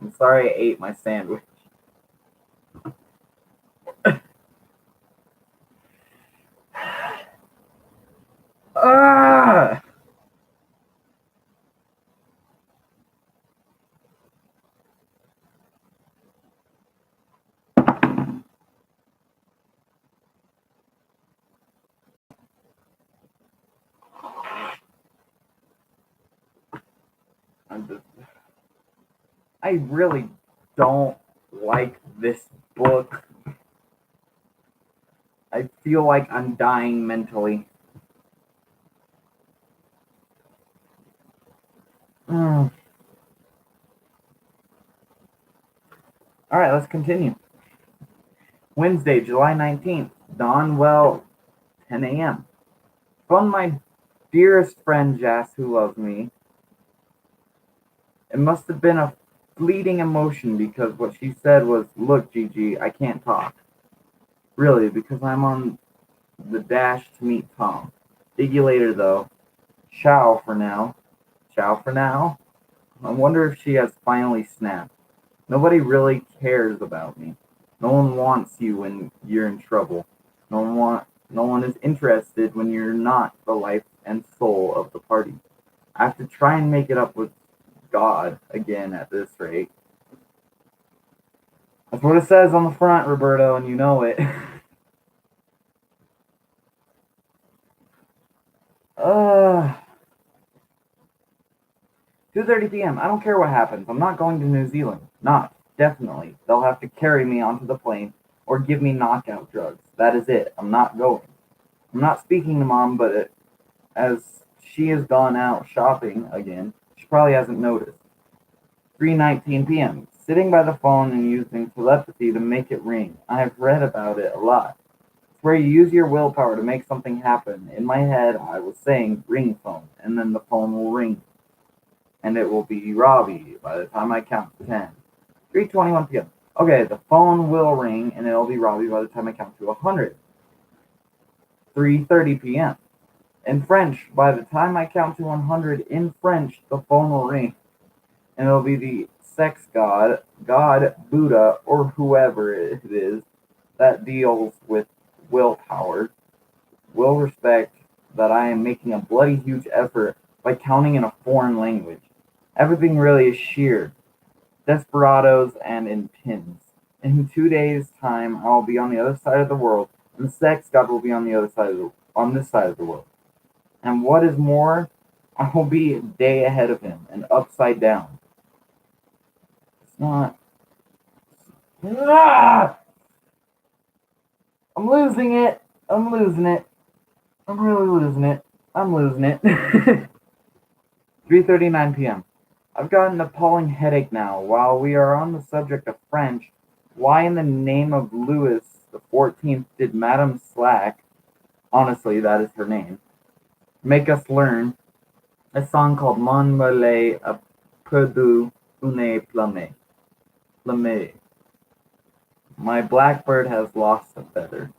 I'm sorry I ate my sandwich." Ah! I really don't like this book. I feel like I'm dying mentally. Mm. All right, let's continue. Wednesday, July 19th. Dawn well, 10 a.m. From my dearest friend Jas, who loves me. It must have been a fleeting emotion because what she said was, "Look, Gigi, I can't talk. Really, because I'm on the dash to meet Tom. See you later, though. Ciao for now." Ciao for now? I wonder if she has finally snapped. Nobody really cares about me. No one wants you when you're in trouble. No one is interested when you're not the life and soul of the party. I have to try and make it up with God again at this rate. That's what it says on the front, Roberto, and you know it. uh 2:30 p.m. I don't care what happens. I'm not going to New Zealand. Not. Definitely. They'll have to carry me onto the plane or give me knockout drugs. That is it. I'm not going. I'm not speaking to Mom, but as she has gone out shopping again, she probably hasn't noticed. 3:19 p.m. Sitting by the phone and using telepathy to make it ring. I have read about it a lot. It's where you use your willpower to make something happen. In my head, I was saying ring phone, and then the phone will ring, and it will be Robbie by the time I count to 10. 3:21 p.m. Okay, the phone will ring, and it'll be Robbie by the time I count to 100. 3:30 p.m. In French, by the time I count to 100 in French, the phone will ring, and it'll be the sex god, God, Buddha, or whoever it is that deals with willpower, will respect that I am making a bloody huge effort by counting in a foreign language. Everything really is sheer desperados and in pins. In 2 days' time, I will be on the other side of the world, and the sex god will be on the other side of on this side of the world. And what is more, I will be a day ahead of him and upside down. It's not. Ah! I'm losing it. I'm losing it. I'm really losing it. I'm losing it. 3:39 p.m. I've got an appalling headache now. While we are on the subject of French, why in the name of Louis the 14th did Madame Slack, honestly that is her name, make us learn a song called Mon Malais a Perdu une plume? Plume. My blackbird has lost a feather.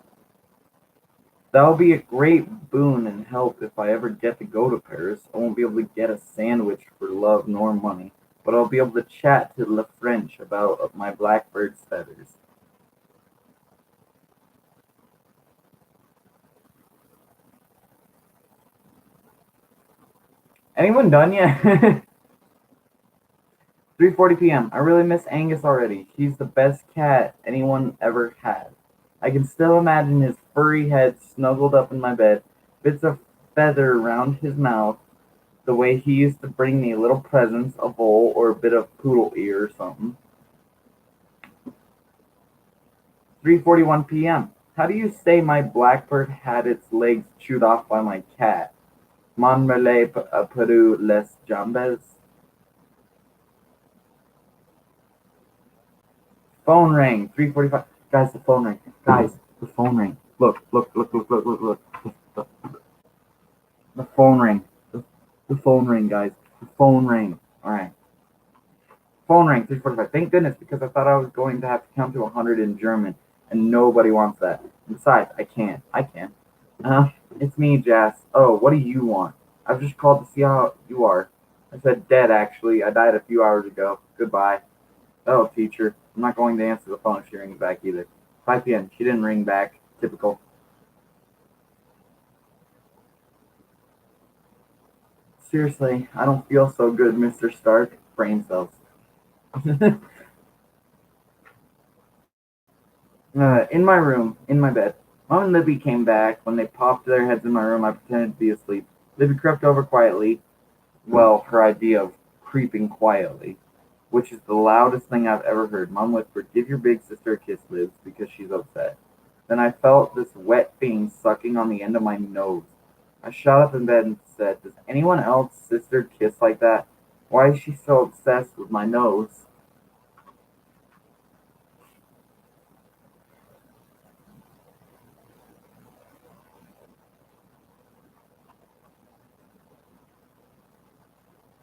That'll be a great boon and help if I ever get to go to Paris. I won't be able to get a sandwich for love nor money, but I'll be able to chat to the French about my blackbird's feathers. Anyone done yet? 3:40 p.m. I really miss Angus already. He's the best cat anyone ever had. I can still imagine his furry head snuggled up in my bed, bits of feather around his mouth, the way he used to bring me little presents, a bowl or a bit of poodle ear or something. 3:41 p.m. How do you say my blackbird had its legs chewed off by my cat? Mon relais Peru les jambes? Phone rang. 3:45. Guys, the phone rang. Guys, the phone rang. Look, look, look, look, look, look, look. The, the phone rang. The phone rang, guys. The phone rang. All right. Phone rang. 3:45. Thank goodness, because I thought I was going to have to count to 100 in German, and nobody wants that. Besides, I can't. I can't. It's me, Jas. Oh, what do you want? I've just called to see how you are. I said dead, actually. I died a few hours ago. Goodbye. Oh, teacher. I'm not going to answer the phone if she rings back either. 5 p.m. She didn't ring back. Typical. Seriously, I don't feel so good, Mr. Stark. Brain cells. In my room, in my bed. Mom and Libby came back. When they popped their heads in my room, I pretended to be asleep. Libby crept over quietly. Well, her idea of creeping quietly, which is the loudest thing I've ever heard. Mom whispered, "Give your big sister a kiss, Liz, because she's upset." Then I felt this wet thing sucking on the end of my nose. I shot up in bed and said, "Does anyone else sister kiss like that? Why is she so obsessed with my nose?"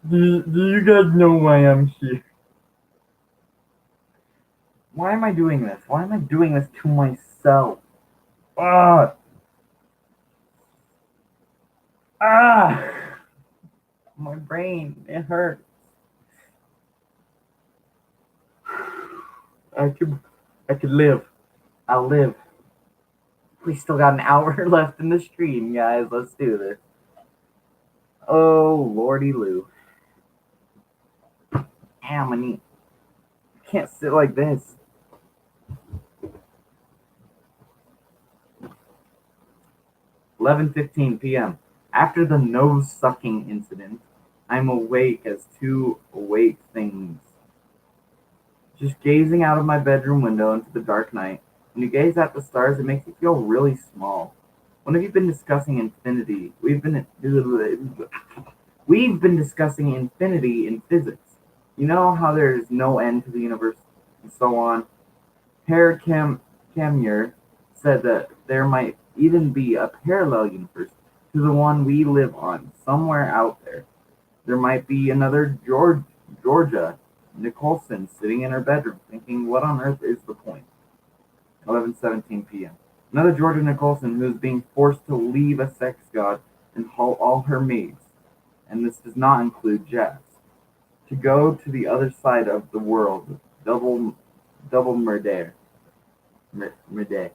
Do you guys know why I'm here? Why am I doing this? Why am I doing this to myself? Ah! Ah! My brain, it hurts. I could live. I'll live. We still got an hour left in the stream, guys. Let's do this. Oh, lordy Lou. Damn, I can't sit like this. 11:15 p.m. After the nose-sucking incident, I'm awake as two awake things. Just gazing out of my bedroom window into the dark night. When you gaze at the stars, it makes you feel really small. When have you been discussing infinity? We've been discussing infinity in physics. You know how there's no end to the universe and so on. Herr Kamier said that there might even be a parallel universe to the one we live on, somewhere out there. There might be another Georgia Nicholson sitting in her bedroom thinking, what on earth is the point? 11:17 p.m. Another Georgia Nicholson who is being forced to leave a sex god and haul all her maids, and this does not include Jazz, to go to the other side of the world, double murder. Murder.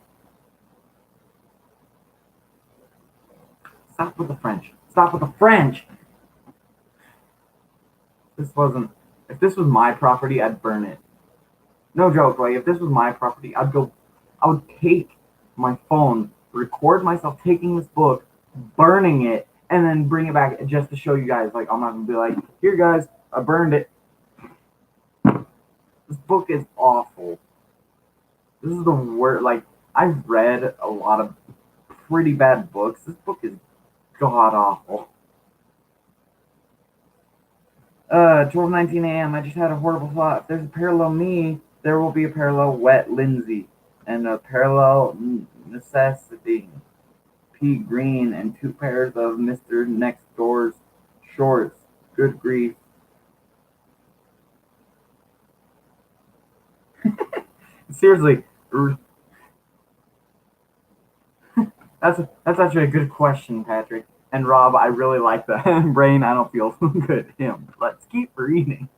Stop with the French. Stop with the French! If this was my property, I'd burn it. No joke, like, if this was my property, I would take my phone, record myself taking this book, burning it, and then bring it back just to show you guys. Like, I'm not gonna be like, here guys, I burned it. This book is awful. This is the worst. Like, I've read a lot of pretty bad books. This book is god awful. 12:19 a.m. I just had a horrible thought. If there's a parallel me, there will be a parallel wet Lindsay and a parallel necessity P Green and two pairs of Mr. Next Door's shorts. Good grief. Seriously, that's actually a good question, Patrick. And Rob, I really like that. Brain, I don't feel good. Him. Let's keep reading.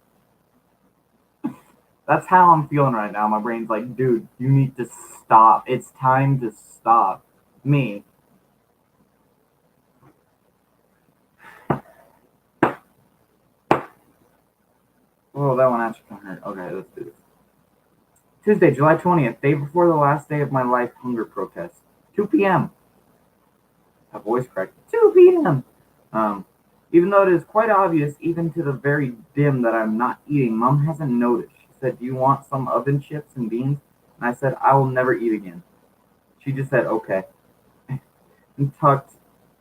That's how I'm feeling right now. My brain's like, dude, you need to stop. It's time to stop. Me. Oh, that one actually kind of hurt. Okay, let's do this. Tuesday, July 20th, day before the last day of my life hunger protest. 2 p.m. A voice cracked. 2 p.m. Even though it is quite obvious, even to the very dim, that I'm not eating, Mom hasn't noticed. She said, do you want some oven chips and beans? And I said, I will never eat again. She just said, okay. And tucked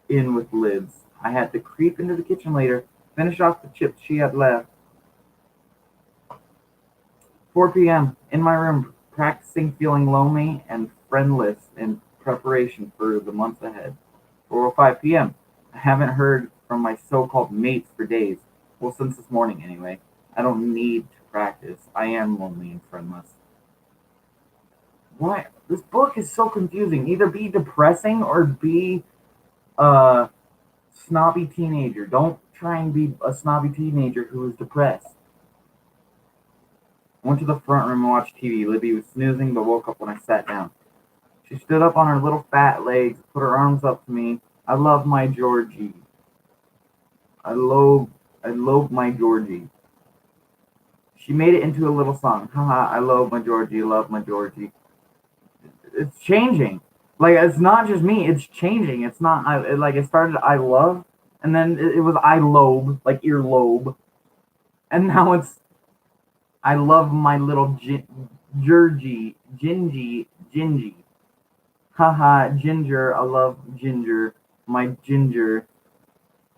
in with lids. I had to creep into the kitchen later, finish off the chips she had left. 4 p.m. in my room, practicing feeling lonely and friendless in preparation for the months ahead. 4:05 p.m. I haven't heard from my so-called mates for days. Well, since this morning anyway. I don't need to practice. I am lonely and friendless. Why? This book is so confusing. Either be depressing or be a snobby teenager. Don't try and be a snobby teenager who is depressed. I went to the front room and watched TV. Libby was snoozing but woke up when I sat down. She stood up on her little fat legs, put her arms up to me. I love my Georgie. I lobe my Georgie. She made it into a little song. Haha, I love my Georgie, love my Georgie. It's changing. Like, it's not just me, it's changing. It's not, it started I love, and then it was I lobe, like earlobe. And now it's I love my little Georgie, Gingy. Haha, Ginger, I love Ginger, my Ginger.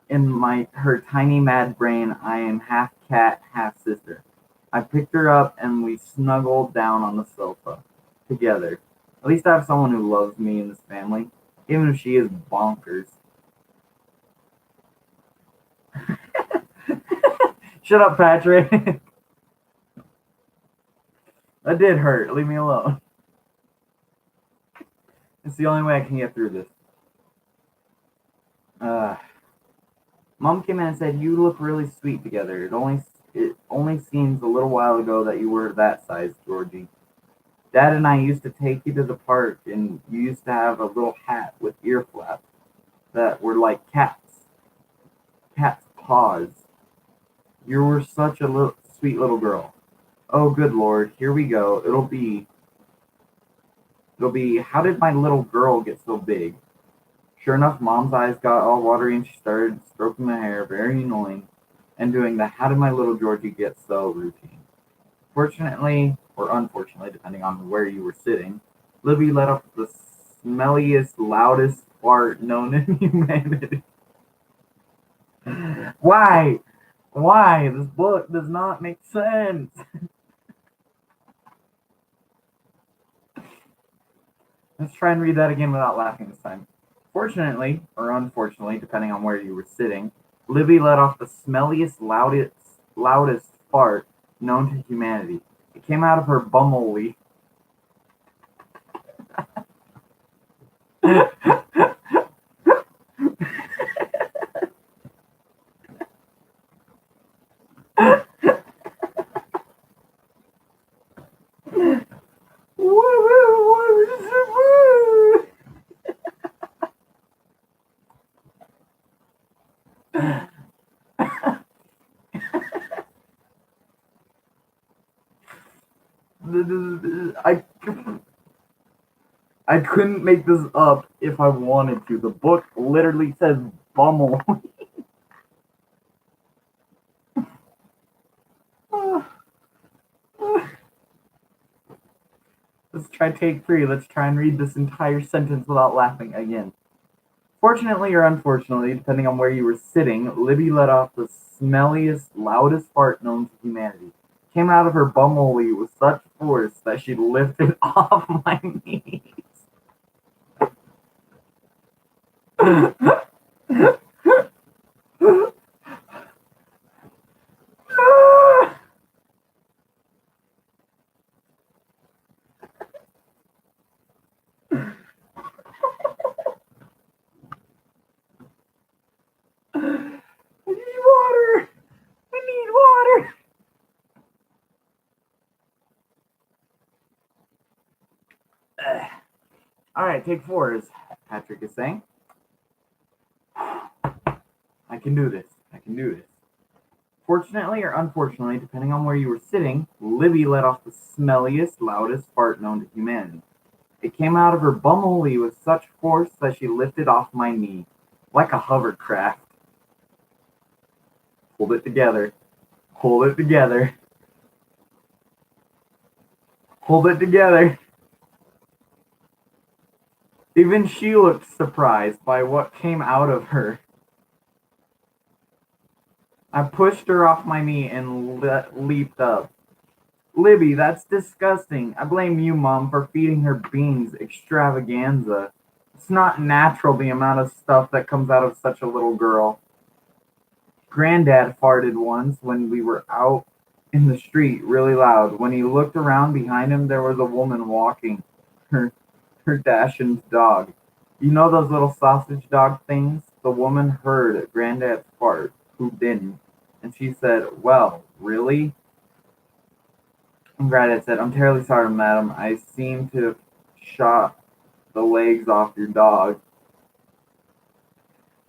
In her tiny mad brain, I am half cat, half sister. I picked her up and we snuggled down on the sofa together. At least I have someone who loves me in this family, even if she is bonkers. Shut up, Patrick. That did hurt. Leave me alone. It's the only way I can get through this. Mom came in and said, you look really sweet together. It only seems a little while ago that you were that size, Georgie. Dad and I used to take you to the park, and you used to have a little hat with ear flaps that were like cat's paws. You were such a sweet little girl. Oh, good Lord, here we go. It'll be, how did my little girl get so big? Sure enough, Mom's eyes got all watery and she started stroking my hair, very annoying, and doing the how did my little Georgie get so routine. Fortunately, or unfortunately, depending on where you were sitting, Libby let off the smelliest, loudest fart known in humanity. Why? Why? This book does not make sense. Let's try and read that again without laughing this time. Fortunately, or unfortunately, depending on where you were sitting, Libby let off the smelliest, loudest fart known to humanity. It came out of her bumhole. I I couldn't make this up if I wanted to. The book literally says bummel. Let's try take three. Let's try and read this entire sentence without laughing again. Fortunately or unfortunately, depending on where you were sitting, Libby let off the smelliest, loudest fart known to humanity. It came out of her bumhole with such force that she lifted off my knees. I need water. I need water. All right, take four, as Patrick is saying. I can do this. I can do this. Fortunately or unfortunately, depending on where you were sitting, Libby let off the smelliest, loudest fart known to humanity. It came out of her bumhole with such force that she lifted off my knee, like a hovercraft. Hold it together. Hold it together. Hold it together. Even she looked surprised by what came out of her. I pushed her off my knee and leaped up. Libby, that's disgusting. I blame you, Mom, for feeding her beans extravaganza. It's not natural the amount of stuff that comes out of such a little girl. Granddad farted once when we were out in the street really loud. When he looked around behind him, there was a woman walking her Dachshund dog. You know those little sausage dog things? The woman heard Granddad's fart, who didn't, and she said, "Well, really?" And Granddad said, "I'm terribly sorry, madam. I seem to have shot the legs off your dog,"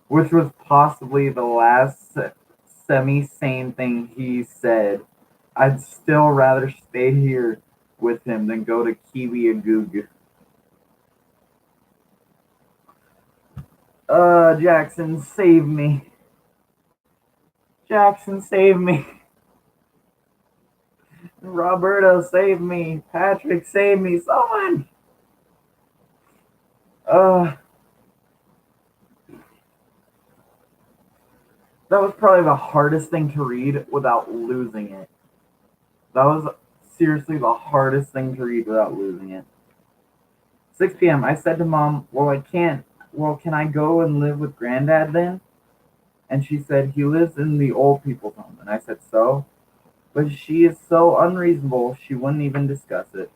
which was possibly the last semi-sane thing he said. I'd still rather stay here with him than go to Kiwi-a-Goog. Jackson, save me. Jackson, save me. Roberto, save me. Patrick, save me. Someone. Uh, that was probably the hardest thing to read without losing it. That was seriously the hardest thing to read without losing it. 6 p.m. I said to Mom, "Well, I can't. Well, can I go and live with Granddad then?" And she said, "He lives in the old people's home." And I said, "So?" But she is so unreasonable, she wouldn't even discuss it.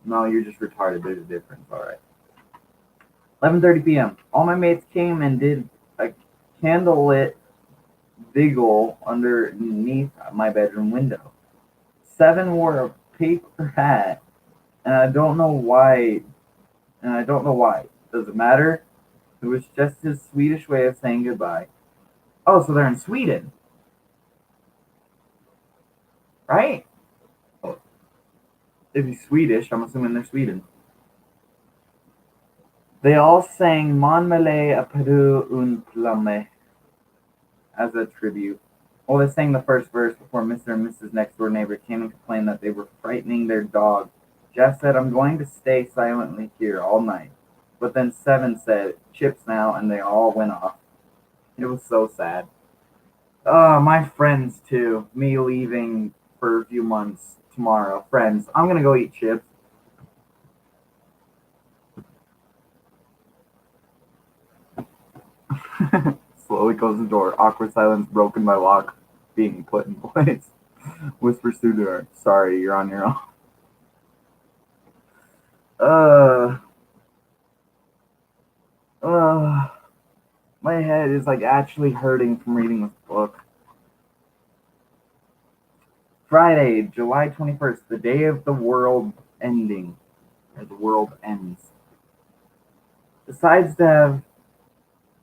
No, you're just retarded. There's a difference. All right. 11:30 p.m. All my mates came and did a candlelit vigil underneath my bedroom window. 7 wore a paper hat And I don't know why. And I don't know why. Does it matter? It was just his Swedish way of saying goodbye. Oh, so they're in Sweden, right? If he's Swedish, I'm assuming they're Sweden. They all sang Mon Mele a Peru un Plame as a tribute. Well, they sang the first verse before Mr. and Mrs. Next Door Neighbor came and complained that they were frightening their dog. Jeff said, I'm going to stay silently here all night. But then Seven said, Chips now, and they all went off. It was so sad. My friends, too. Me leaving for a few months tomorrow. Friends, I'm going to go eat chips. Slowly close the door. Awkward silence broken by lock being put in place. Whispers through the door. Sorry, you're on your own. Uh, uh, my head is like actually hurting from reading this book. Friday, July 21st, the day of the world ending, or the world ends. Decides to have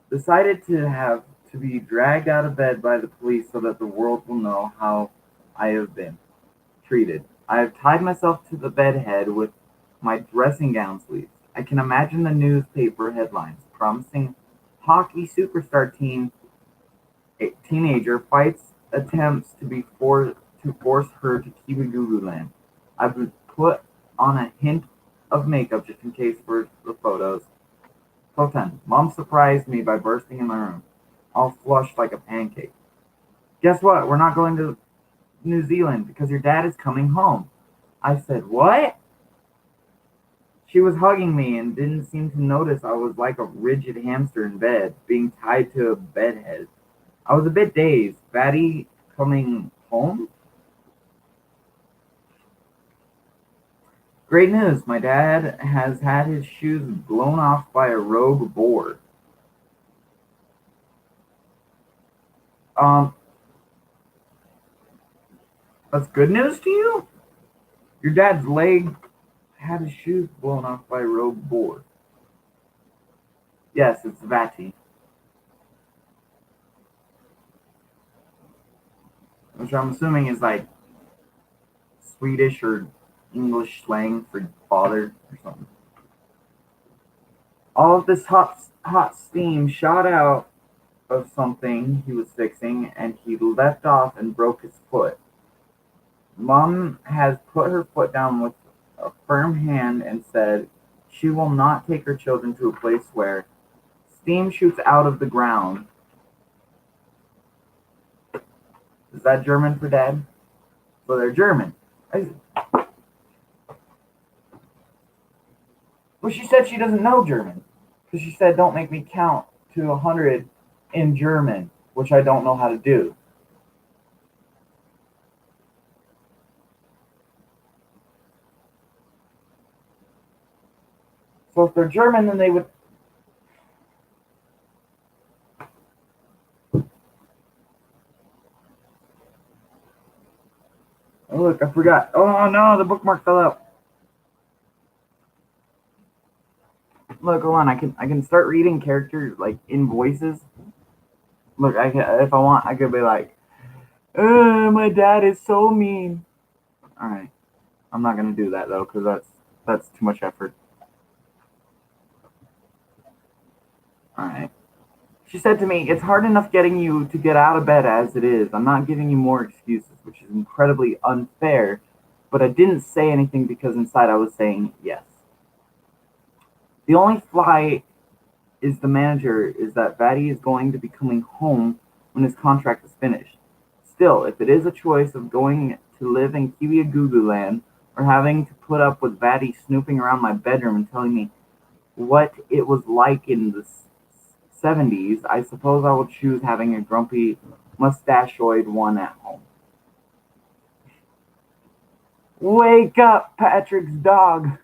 decided to be dragged out of bed by the police so that the world will know how I have been treated. I have tied myself to the bed head with my dressing gown sleeves. I can imagine the newspaper headlines promising hockey superstar team a teenager fights attempts to force her to Kiwigoogoo land. I've put on a hint of makeup just in case for the photos. So 10. Mom surprised me by bursting in my room, all flushed like a pancake. Guess what? We're not going to New Zealand because your dad is coming home. I said, what? She was hugging me and didn't seem to notice I was like a rigid hamster in bed, being tied to a bedhead. I was a bit dazed. Fatty coming home? Great news. My dad has had his shoes blown off by a rogue boar. Um, that's good news to you? Your dad's leg had his shoes blown off by a rogue boar. Yes, it's Vati, which I'm assuming is like Swedish or English slang for father or something. All of this hot steam shot out of something he was fixing, and he leapt off and broke his foot. Mom has put her foot down with a firm hand and said she will not take her children to a place where steam shoots out of the ground. Is that German for dad? So they're German. Well, she said she doesn't know German. Because she said, don't make me count to 100 in German, which I don't know how to do. So if they're German, then they would. Oh, look, I forgot. Oh no, the bookmark fell out. Look, hold on. I can start reading characters like in voices. Look, I can, if I want, I could be like, my dad is so mean. All right, I'm not gonna do that though, because that's too much effort. All right. She said to me, it's hard enough getting you to get out of bed as it is. I'm not giving you more excuses, which is incredibly unfair, but I didn't say anything because inside I was saying yes. The only fly is the manager is that Vatty is going to be coming home when his contract is finished. Still, if it is a choice of going to live in Kiwiagugu land or having to put up with Vatty snooping around my bedroom and telling me what it was like in the 70s, I suppose I will choose having a grumpy, mustachioid one at home. Wake up, Patrick's dog!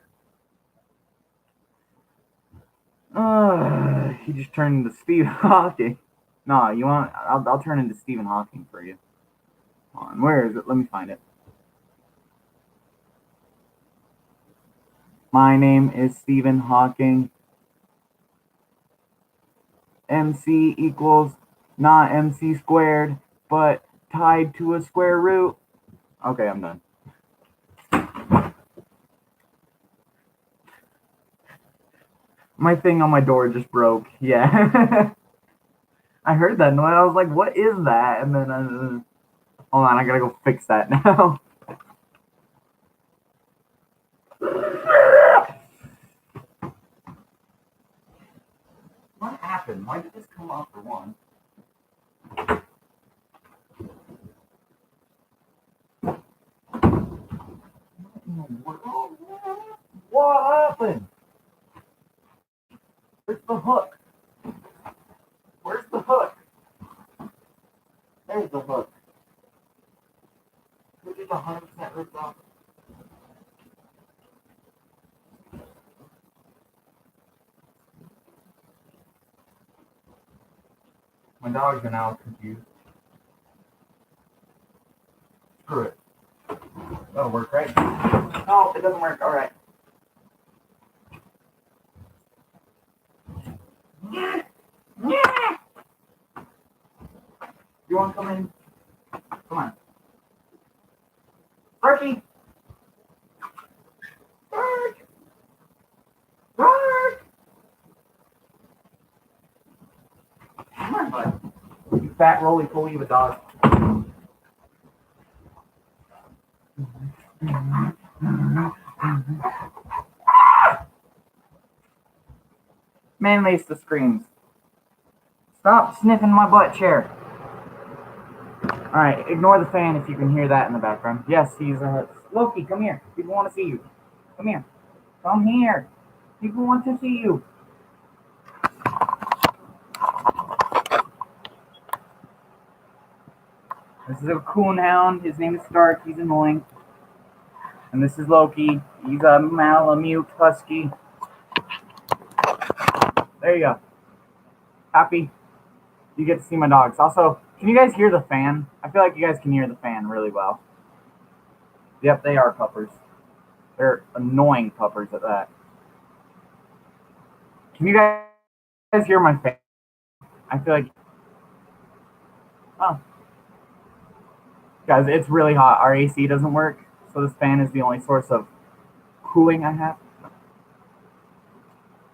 He just turned into Stephen Hawking. No, you want? I'll turn into Stephen Hawking for you. Hold on, where is it? Let me find it. My name is Stephen Hawking. MC equals not MC squared, but tied to a square root. Okay, I'm done. My thing on my door just broke. Yeah. I heard that noise. I was like, what is that? And then, hold on, I gotta go fix that now. What happened? Why did this come off for one? What happened? Where's the hook? Where's the hook? There's the hook. It is 100% ripped off. My dogs are now confused. Screw it. That'll work, right? No, it doesn't work. All right. You want to come in? Come on. Archie! Arch! Arch! Come on, bud. You fat, roly-poly of a dog. Man makes the screams. Stop sniffing my butt chair. Alright, ignore the fan if you can hear that in the background. Yes, he's Loki, come here. People want to see you. Come here. Come here. People want to see you. This is a coonhound. His name is Stark. He's annoying. And this is Loki. He's a Malamute husky. There you go. Happy. You get to see my dogs. Also, can you guys hear the fan? I feel like you guys can hear the fan really well. Yep, they are puppers. They're annoying puppers at that. Can you guys hear my fan? I feel like... Oh. Guys, it's really hot. Our AC doesn't work, so this fan is the only source of cooling I have.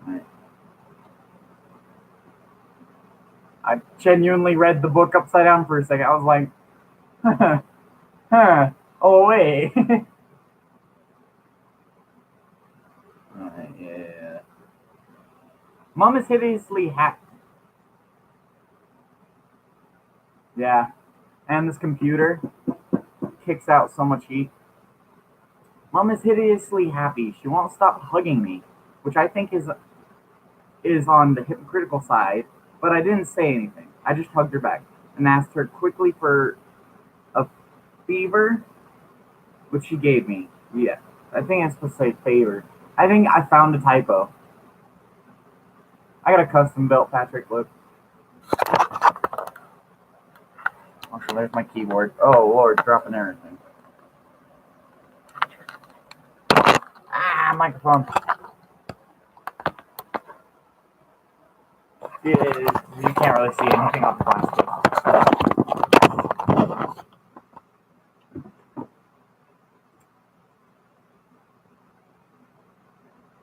Right. I genuinely read the book upside down for a second. I was like, oh, wait. Yeah. Mom is hideously happy. Yeah. And this computer kicks out so much heat. Mom is hideously happy. She won't stop hugging me, which I think is on the hypocritical side, but I didn't say anything. I just hugged her back and asked her quickly for a fever, which she gave me. Yeah. I think I'm supposed to say favor. I think I found a typo. I got a custom built Patrick look. Also, there's my keyboard. Oh, Lord, dropping everything. Microphone. You can't really see anything off the plastic.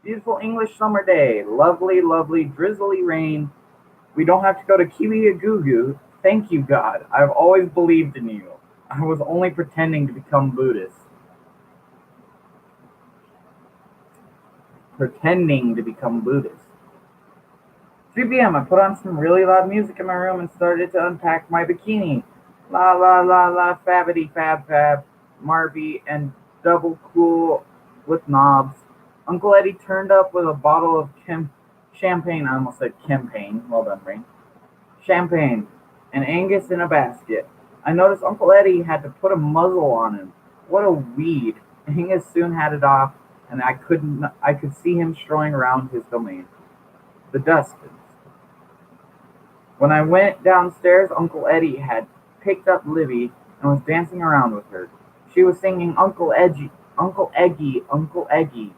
Beautiful English summer day. Lovely, lovely, drizzly rain. We don't have to go to Kiwiagugu. Thank you, God. I've always believed in you. I was only pretending to become Buddhist. Pretending to become Buddhist. 3 p.m. I put on some really loud music in my room and started to unpack my bikini. La la la la, fabbity fab fab, Marby and double cool with knobs. Uncle Eddie turned up with a bottle of champagne. I almost said campaign. Well done, Brain. Champagne and Angus in a basket. I noticed Uncle Eddie had to put a muzzle on him. What a weed! Angus soon had it off, and I could see him strolling around his domain. The Dustins. When I went downstairs, Uncle Eddie had picked up Libby and was dancing around with her. She was singing Uncle Eggy, Uncle Eggy, Uncle Eggy.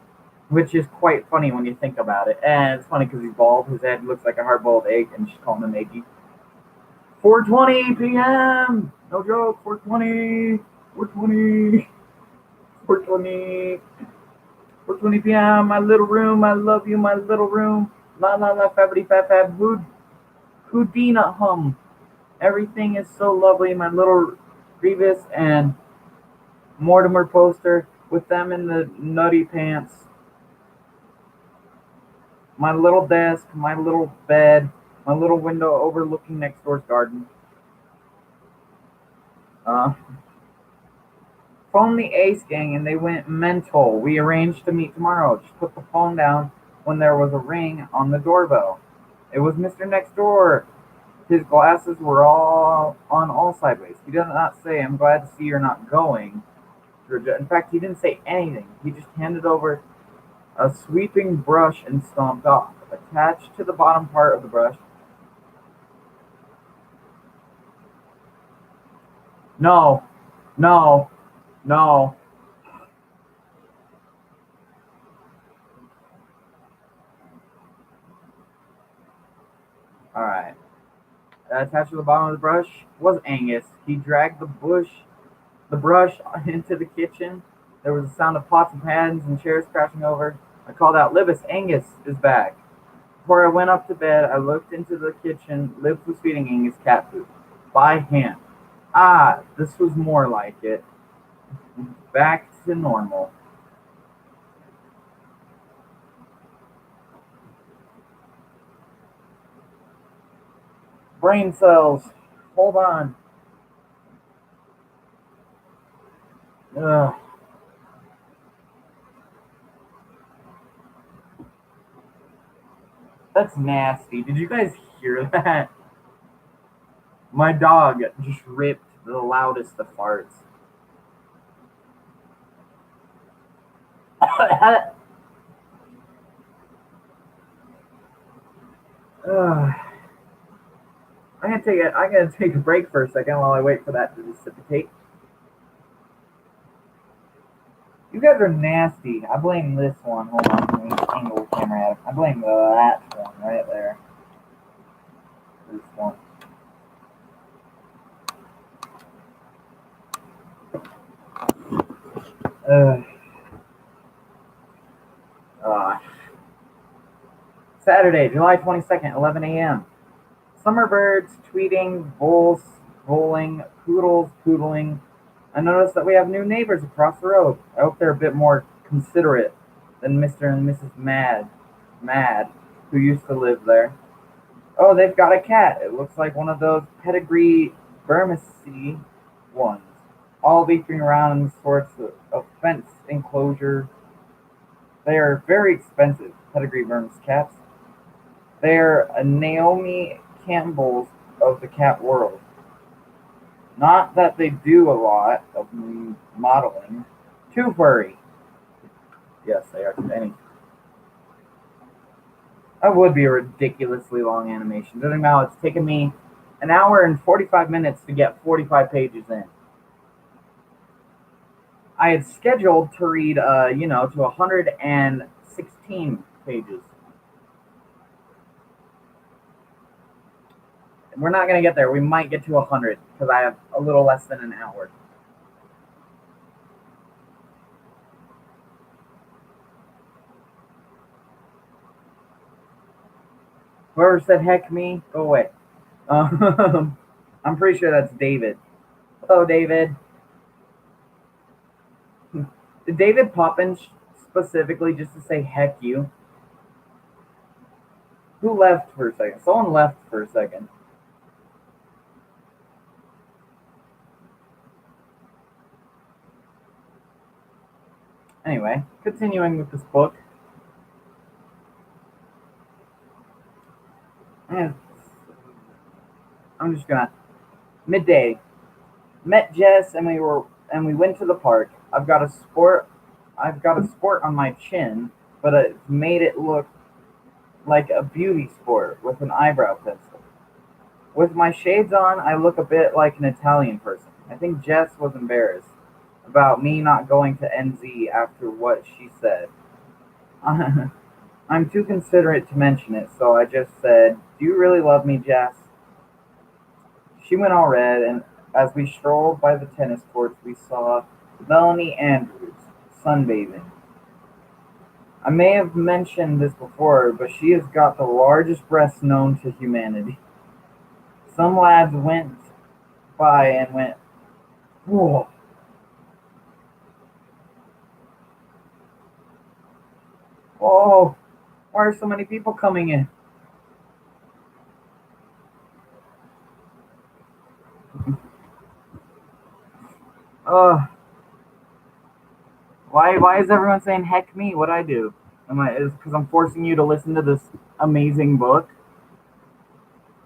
which is quite funny when you think about it. And it's funny because he's bald. His head looks like a hard-boiled egg, and she's calling him Eggy. 4:20 p.m. No joke. 4:20. 4:20. 4:20. 4:20 p.m. My little room. I love you, my little room. La la la, fabbity fab fab. Houdina hum. Everything is so lovely. My little Grievous and Mortimer poster with them in the nutty pants. My little desk, my little bed, my little window overlooking next door's garden. Uh, Phoned the Ace Gang and they went mental. We arranged to meet tomorrow. Just put the phone down when there was a ring on the doorbell. It was Mr. Next Door. His glasses were all sideways. He did not say, "I'm glad to see you're not going." In fact, he didn't say anything. He just handed over a sweeping brush and stomped off. Attached to the bottom part of the brush. No, no, no. Alright. Attached to the bottom of the brush was Angus. He dragged the brush into the kitchen. There was a sound of pots and pans and chairs crashing over. I called out, "Libus, Angus is back." Before I went up to bed, I looked into the kitchen. Libs was feeding Angus cat food by hand. Ah, this was more like it. Back to normal. Brain cells. Hold on. Ugh. That's nasty. Did you guys hear that? My dog just ripped the loudest of farts. Ugh. I gotta take a break for a second while I wait for that to dissipate. You guys are nasty. I blame this one. Hold on, let me angle the camera at it. I blame that one right there. This one. Ugh. Uh, Saturday, July 22nd, 11 a.m. Summer birds tweeting, bulls bowling, poodles poodling. I noticed that we have new neighbors across the road. I hope they're a bit more considerate than Mr. and Mrs. Mad, who used to live there. Oh, they've got a cat. It looks like one of those pedigree Burmese ones, all leaping around in sorts of fence enclosure. They are very expensive, pedigree Burmese cats. They are a Naomi Campbell's of the cat world. Not that they do a lot of modeling. Too furry. Yes, they are to many. That would be a ridiculously long animation. Judging now, it's taken me an hour and 45 minutes to get 45 pages in. I had scheduled to read, to 116 pages. We're not going to get there. We might get to 100 because I have a little less than an hour. Whoever said heck me, go away. I'm pretty sure that's David. Hello, David. Did David pop in specifically just to say heck you? Who left for a second? Someone left for a second. Anyway, continuing with this book. I'm just gonna midday. Met Jess and we went to the park. I've got a sport on my chin, but it's made it look like a beauty sport with an eyebrow pencil. With my shades on, I look a bit like an Italian person. I think Jess was embarrassed about me not going to NZ after what she said. I'm too considerate to mention it, so I just said, "Do you really love me, Jess?" She went all red, and as we strolled by the tennis courts, we saw Melanie Andrews sunbathing. I may have mentioned this before, but she has got the largest breasts known to humanity. Some lads went by and went, "Whoa, whoa, why are so many people coming in?" Uh, why is everyone saying heck me? What I do? Am I is because I'm forcing you to listen to this amazing book?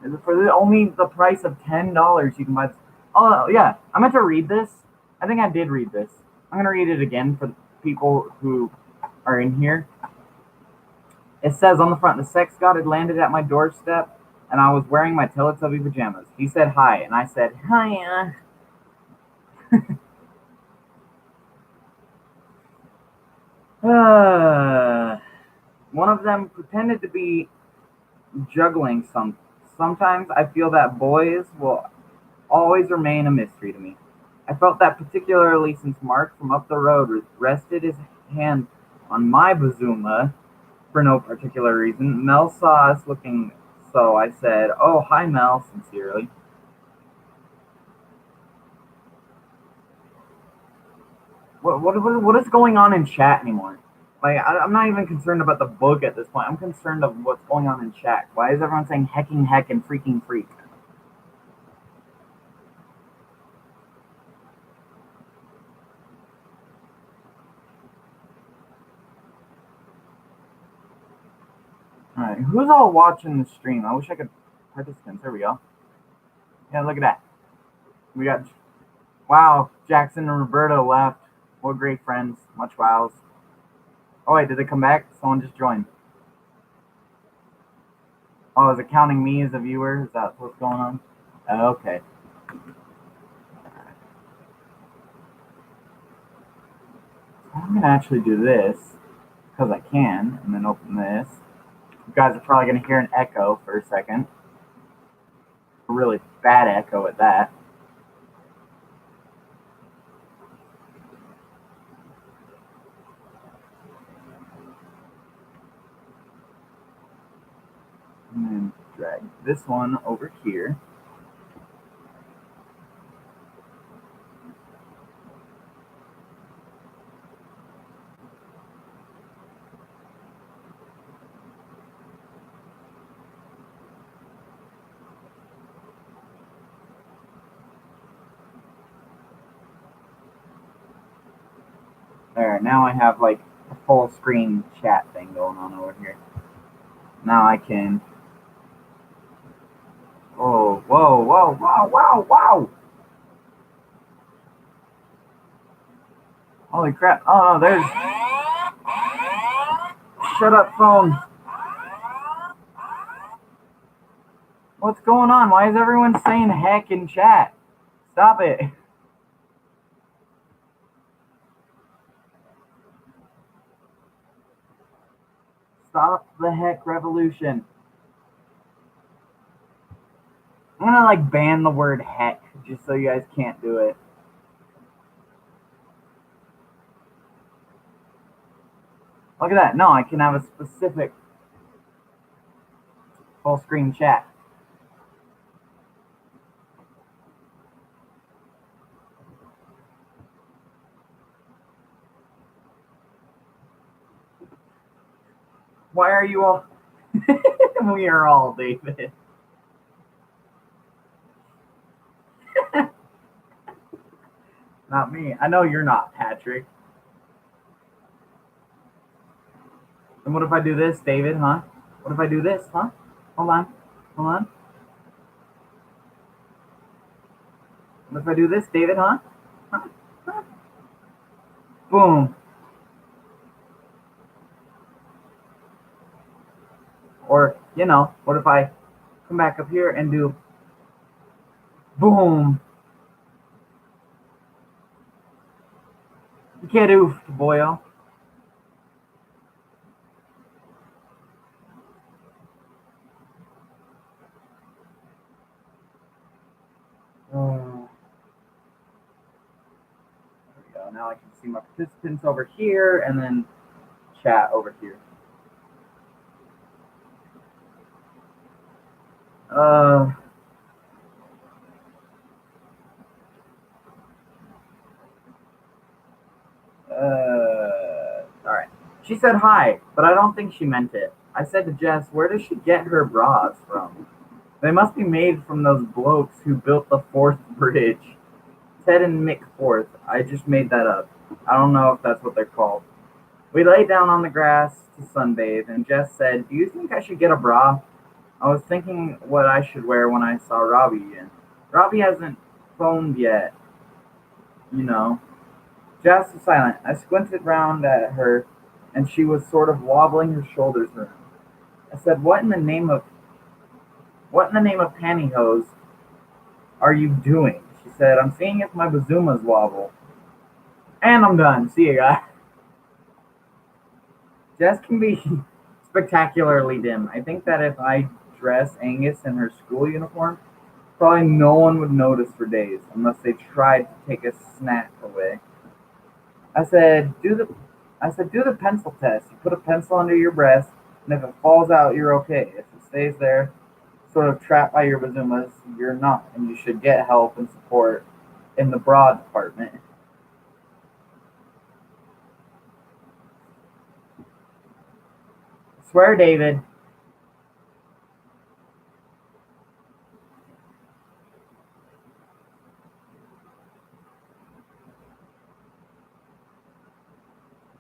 Is it for only the price of $10 you can buy this? Oh yeah, I meant to read this. I think I did read this. I'm gonna read it again for the people who are in here. It says on the front, the sex god had landed at my doorstep, and I was wearing my Teletubby pajamas. He said hi, and I said hi. One of them pretended to be juggling some. Sometimes I feel that boys will always remain a mystery to me. I felt that particularly since Mark from up the road rested his hand on my bazuma for no particular reason. Mel saw us looking, so I said, "Oh, hi, Mel," sincerely. What is going on in chat anymore? Like, I'm not even concerned about the book at this point. I'm concerned of what's going on in chat. Why is everyone saying hecking heck and freaking freak? Alright, who's all watching the stream? I wish I could participants. There we go. Yeah, look at that. We got wow, Jackson and Roberto left. What great friends. Much wows. Oh wait, did they come back? Someone just joined. Oh, is it counting me as a viewer? Is that what's going on? Okay. I'm gonna actually do this because I can, and then open this. You guys are probably gonna hear an echo for a second. A really bad echo at that. And then drag this one over here. There, now I have like a full screen chat thing going on over here. Now I can. Oh, whoa, whoa, wow, wow, wow! Holy crap! Oh no, there's. Shut up, phone. What's going on? Why is everyone saying heck in chat? Stop it. Stop the heck revolution. I'm gonna like ban the word heck just so you guys can't do it. Look at that. No, I can have a specific full screen chat. Why are you all? We are all David. Not me. I know you're not, Patrick. And what if I do this, David, huh? What if I do this, huh? Hold on. Hold on. What if I do this, David, huh? Huh? Huh? Boom. Or, what if I come back up here and do boom? Get oofed, boyo. So now I can see my participants over here and then chat over here. All right. She said hi, but I don't think she meant it. I said to Jess, where does she get her bras from? They must be made from those blokes who built the fourth bridge. Ted and Mick Fourth. I just made that up. I don't know if that's what they're called. We lay down on the grass to sunbathe, and Jess said, do you think I should get a bra? I was thinking what I should wear when I saw Robbie, and Robbie hasn't phoned yet, you know. Jess was silent. I squinted round at her, and she was sort of wobbling her shoulders around. I said, what in the name of pantyhose are you doing? She said, I'm seeing if my bazoomas wobble. And I'm done. See you guys. Jess can be spectacularly dim. I think that if I dress Angus in her school uniform, probably no one would notice for days, unless they tried to take a snack away. I said, do the pencil test. You put a pencil under your breast, and if it falls out, you're okay. If it stays there, sort of trapped by your bazumas, you're not, and you should get help and support in the bra department. Swear, David.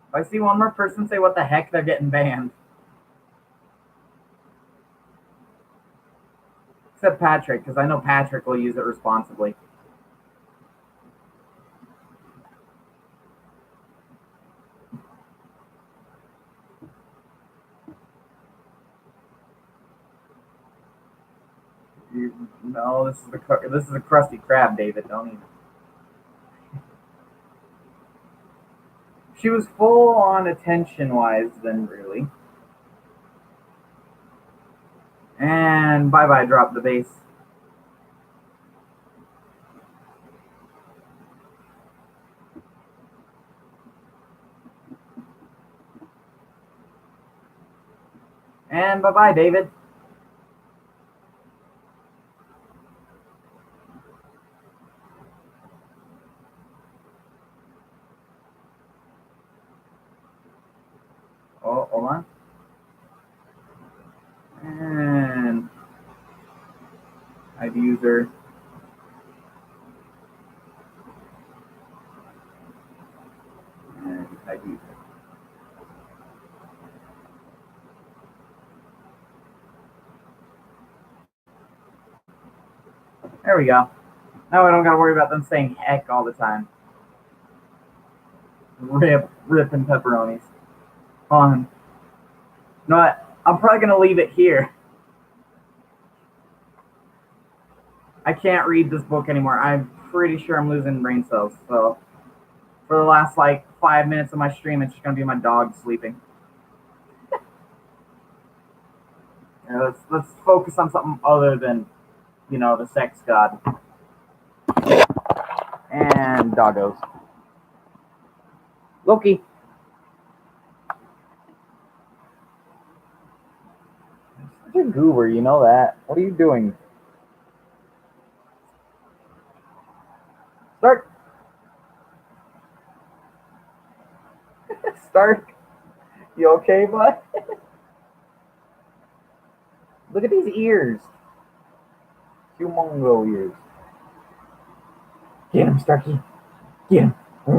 If I see one more person say what the heck, they're getting banned. Except Patrick, because I know Patrick will use it responsibly. No, this is a crusty crab, David. Don't even. She was full on attention wise then, really. And bye bye, drop the bass. And bye bye, David. Oh, hold on. And I've user. And I've user. There we go. Now I don't gotta worry about them saying heck all the time. Ripping pepperonis. On. You know what? I'm probably gonna leave it here. I can't read this book anymore. I'm pretty sure I'm losing brain cells. So for the last like 5 minutes of my stream, it's just gonna be my dog sleeping. Let's focus on something other than, the sex god and doggos. Loki. You're a goober, you know that. What are you doing? Start. Start. You okay, bud? Look at these ears. Humongo ears. Get him, Starkey. Get him. What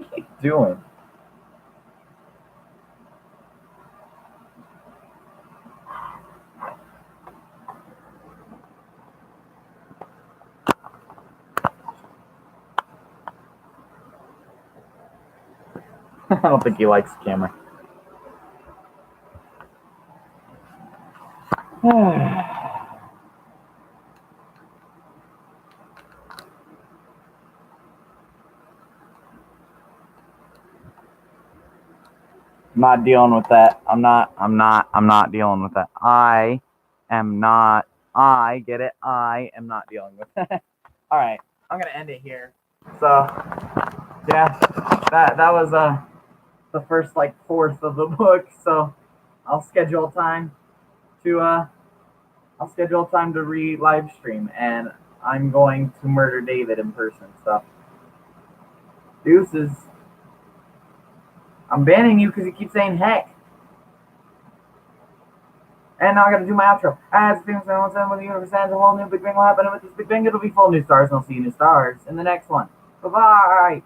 are you doing? I don't think he likes the camera. not dealing with that. I'm not dealing with that. I get it. I am not dealing with that. All right. I'm going to end it here. So, yeah, that was the first like fourth of the book. So, I'll schedule time to re-live stream, and I'm going to murder David in person. So, deuces. I'm banning you because you keep saying heck. And now I gotta do my outro. As things when the universe ends, a whole new Big Bang will happen, and with this Big Bang, it'll be full new stars, and I'll see you new stars in the next one. Bye bye.